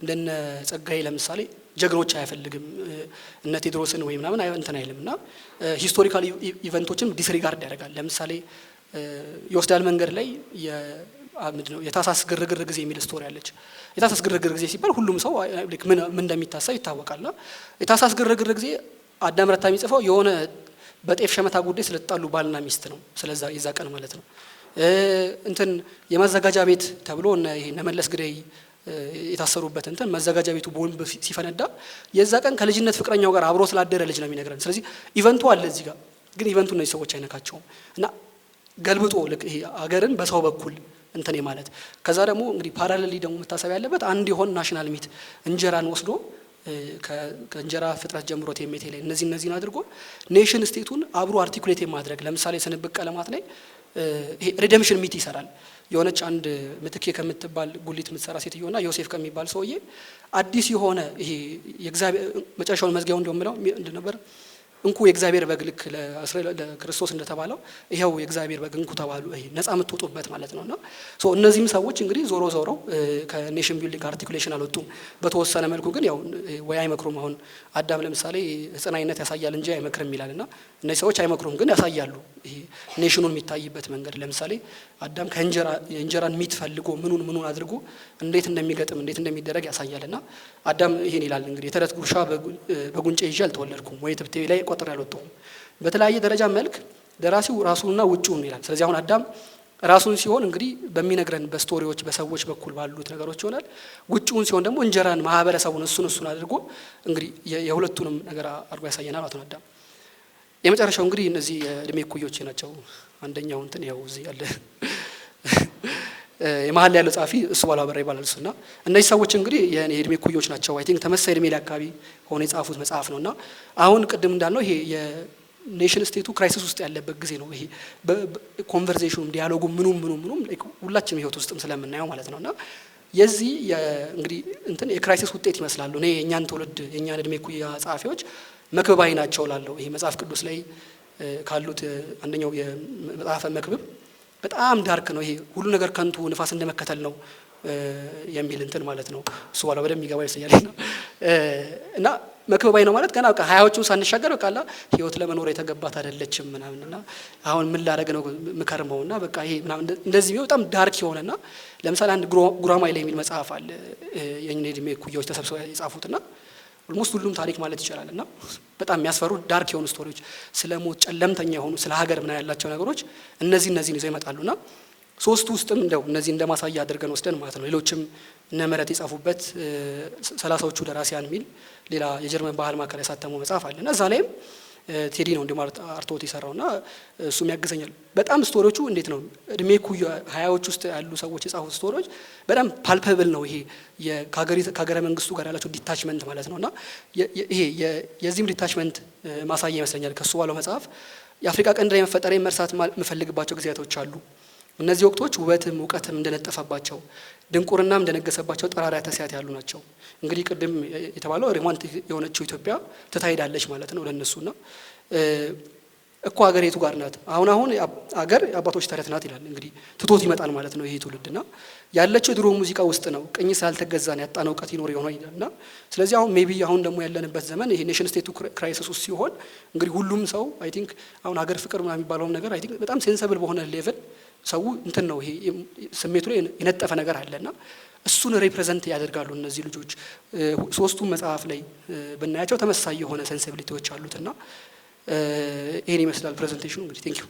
እንደነ ጸጋዬ ለምሳሌ ጀግኖች አይፈልግም፣ እነ ቴዎድሮስን ወይ ምናምን እንትን አይልምና ሂስቶሪካል ኢቨንቶችን ዲስሪጋርድ ያደርጋል። ለምሳሌ ይወስዳል መንገድ ላይ ምንድነው የታሳስ ግርግር ጊዜ የሚል ስቶሪ አለች። የታሳስ ግርግር ጊዜ ሲባል ሁሉም ሰው ምን እንደሚታሰብ ይታወቃልና የታሳስ ግርግር ጊዜ አዳም ረታ የሚጽፈው የሆነ በጤፍ ሸመታ ጉዳይ ስለተጣሉ ባልና ሚስት ነው። ስለዛ የዛ ቀን ማለት ነው እንትን የማዘጋጃ ቤት ተብሎ ይሄ ነመለስ ግደይ የታሰሩበት እንትን ማዘጋጃ ቤቱ ቦምብ ሲፈነዳ የዛ ቀን ከልጅነት ፍቅረኛው ጋር አብሮ ስላደረ ልጅ ነው የሚነግረን። ስለዚህ ኢቨንቱ አለ እዚህ ጋር ግን ኢቨንቱ እነዚህ ሰዎች አይነካቸውም እና ገልብጦ ይሄ አገርን በሰው በኩል እንትን ማለት ከዛ ደግሞ እንግዲህ ፓራሌሊ ደግሞ መታሰብ ያለበት አንድ ይሆን ናሽናል ሚት እንጀራን ወስዶ ከእንጀራ ፍጥረት ጀምሮ ቴሜቴ ላይ እነዚህን አድርጎ ኔሽን ስቴቱን አብሮ አርቲኩሌት ማድረግ ለምሳሌ ስንብቅ ቀለማት ላይ ይሄ ሪደምሽን ሚት ይሰራል። የሆነች አንድ ምትኬ ከምትባል ጉሊት የምትሰራ ሴትዮና ዮሴፍ ከሚባል ሰውዬ አዲስ የሆነ ይሄ የእግዚአብሔር መጨረሻውን መዝጊያው እንደምለው እንደነበር እንኩ የእግዚአብሔር በግ ልክ ለክርስቶስ እንደተባለው ይሄው የእግዚአብሔር በግ እንኩ ተባሉ። ይሄ ነፃ የምትወጡበት ማለት ነውና እነዚህም ሰዎች እንግዲህ ዞሮ ከኔሽን ቢልዲንግ አርቲኩሌሽን አልወጡም። በተወሰነ መልኩ ግን ያው ወይ አይመክሩም። አሁን አዳም ለምሳሌ ህጽናይነት ያሳያል እንጂ አይመክርም ይላልና እነዚህ ሰዎች አይመክሩም ግን ያሳያሉ። ይሄ ኔሽኑን የሚታይበት መንገድ ለምሳሌ አዳም የእንጀራን ሚት ፈልጎ ምኑን አድርጎ እንዴት እንደሚገጥም እንዴት እንደሚደረግ ያሳያልና አዳም ይሄን ይላል እንግዲህ የተረት ጉርሻ በጉንጬ ይዤ አልተወለድኩም ወይ ትብቴ ላይ ቆጥሬ አልወጣሁም። በተለያየ ደረጃ መልክ ደራሲው ራሱንና ውጪውን ይላል። ስለዚህ አሁን አዳም ራሱን ሲሆን እንግዲህ በሚነግረን በስቶሪዎች በሰዎች በኩል ባሉት ነገሮች ይሆናል። ውጪውን ሲሆን ደግሞ እንጀራን ማህበረሰቡን እሱን አድርጎ እንግዲህ የሁለቱንም ነገር አድርጎ ያሳየናል ማለት ነው አዳም። የመጨረሻው እንግዲህ እነዚህ የእድሜ እኩዮች ናቸው። አንደኛው እንትን ያው እዚህ ያለ የመሀል ላይ ያለው ጻፊ እሱ ባላበራ ይባላል እሱና እነዚህ ሰዎች እንግዲህ የእድሜ እኩዮች ናቸው። አይ ቲንክ ተመሳሳይ እድሜ ላይ አካባቢ ሆነ የጻፉት መጽሐፍ ነውና አሁን ቅድም እንዳልነው ይሄ የኔሽን ስቴቱ ክራይሲስ ውስጥ ያለበት ጊዜ ነው። ይሄ በኮንቨርሴሽኑም ዲያሎጉ ምኑም ሁላችንም ህይወት ውስጥም ስለምናየው ማለት ነውና የዚህ እንግዲህ እንትን የክራይሲስ ውጤት ይመስላሉ። እኔ የኛን ትውልድ የኛን እድሜ እኩያ ጻፊዎች መክብባይ ናቸው ላለው ይሄ መጽሐፍ ቅዱስ ላይ ካሉት አንደኛው የመጽሐፈ መክብብ በጣም ዳርክ ነው። ይሄ ሁሉ ነገር ከንቱ ንፋስ እንደመከተል ነው የሚል እንትን ማለት ነው። እሱ ባላ በደም ይገባ ይሰኛል እና መክብባይ ነው ማለት ገና ሀያዎቹን ሳንሻገር በቃላ ህይወት ለመኖር የተገባት አይደለችም ምናምንና አሁን ምን ላደርግ ነው ምከርመውና በቃ ይሄ ምናምን እንደዚህ ነው። በጣም ዳርክ የሆነና ለምሳሌ አንድ ጉራማይሌ የሚል መጽሐፍ አለ የኔ እድሜ እኩያዎች ተሰብስበው የጻፉትና ኦልሞስት ሁሉም ታሪክ ማለት ይችላል እና በጣም የሚያስፈሩ ዳርክ የሆኑ ስቶሪዎች ስለ ሞት ጨለምተኛ የሆኑ ስለ ሀገር ምና ያላቸው ነገሮች እነዚህን ይዘው ይመጣሉና ሶስቱ ውስጥም እንደው እነዚህ እንደማሳያ አድርገን ወስደን ማለት ነው። ሌሎችም እነ ምህረት የጻፉበት 30ዎቹ ደራሲያን የሚል ሌላ የጀርመን ባህል ማዕከል ያሳተመው መጽሐፍ አለና እዛ ላይም ቴዲ ነው እንደማለት አርቶት ይሰራውና እሱም ያግዘኛል በጣም ስቶሪዎቹ እንዴት ነው እድሜ እኩያ 20ዎች ውስጥ ያሉ ሰዎች የጻፉት ስቶሪዎች በጣም ፓልፐብል ነው። ይሄ ከሀገረ መንግስቱ ጋር ያላቸው ዲታችመንት ማለት ነውና ይሄ የዚህም ዲታችመንት ማሳያ ይመስለኛል። ከሱ ባለው መጽሐፍ የአፍሪካ ቀንድ ላይ መፈጠሬን መርሳት የምፈልግባቸው ጊዜያቶች አሉ። እነዚህ ወቅቶች ውበትም እውቀትም እንደነጠፈባቸው ድንቁርናም እንደነገሰባቸው ጠራራ ተስያት ያሉ ናቸው። እንግዲህ ቅድም የተባለው ሮማንቲክ የሆነችው ኢትዮጵያ ትታይዳለች ማለት ነው ለነሱና እኮ ሀገር የቱ ጋር ናት? አሁን ሀገር የአባቶች ተረት ናት ይላል። እንግዲህ ትቶት ይመጣል ማለት ነው ይሄ ትውልድና ያለችው የድሮ ሙዚቃ ውስጥ ነው። ቅኝ ስላልተገዛን ያጣነው እውቀት ይኖር ይሆናል ይላልና ስለዚህ አሁን ሜቢ አሁን ደግሞ ያለንበት ዘመን ይሄ ኔሽን ስቴቱ ክራይሲስ ውስጥ ሲሆን እንግዲህ ሁሉም ሰው አይ ቲንክ አሁን ሀገር ፍቅር ምናምን የሚባለው ነገር አይ ቲንክ በጣም ሴንሰብል በሆነ ሌቭል ሰው እንትን ነው ይሄ ስሜቱ ላይ የነጠፈ ነገር አለና እሱን ሪፕሬዘንት ያደርጋሉ እነዚህ ልጆች። ሶስቱም መጽሐፍ ላይ ብናያቸው ተመሳሳይ የሆነ ሴንሲቢሊቲዎች አሉትና ይሄን ይመስላል ፕሬዘንቴሽኑ። እንግዲህ ቴንክ ዩ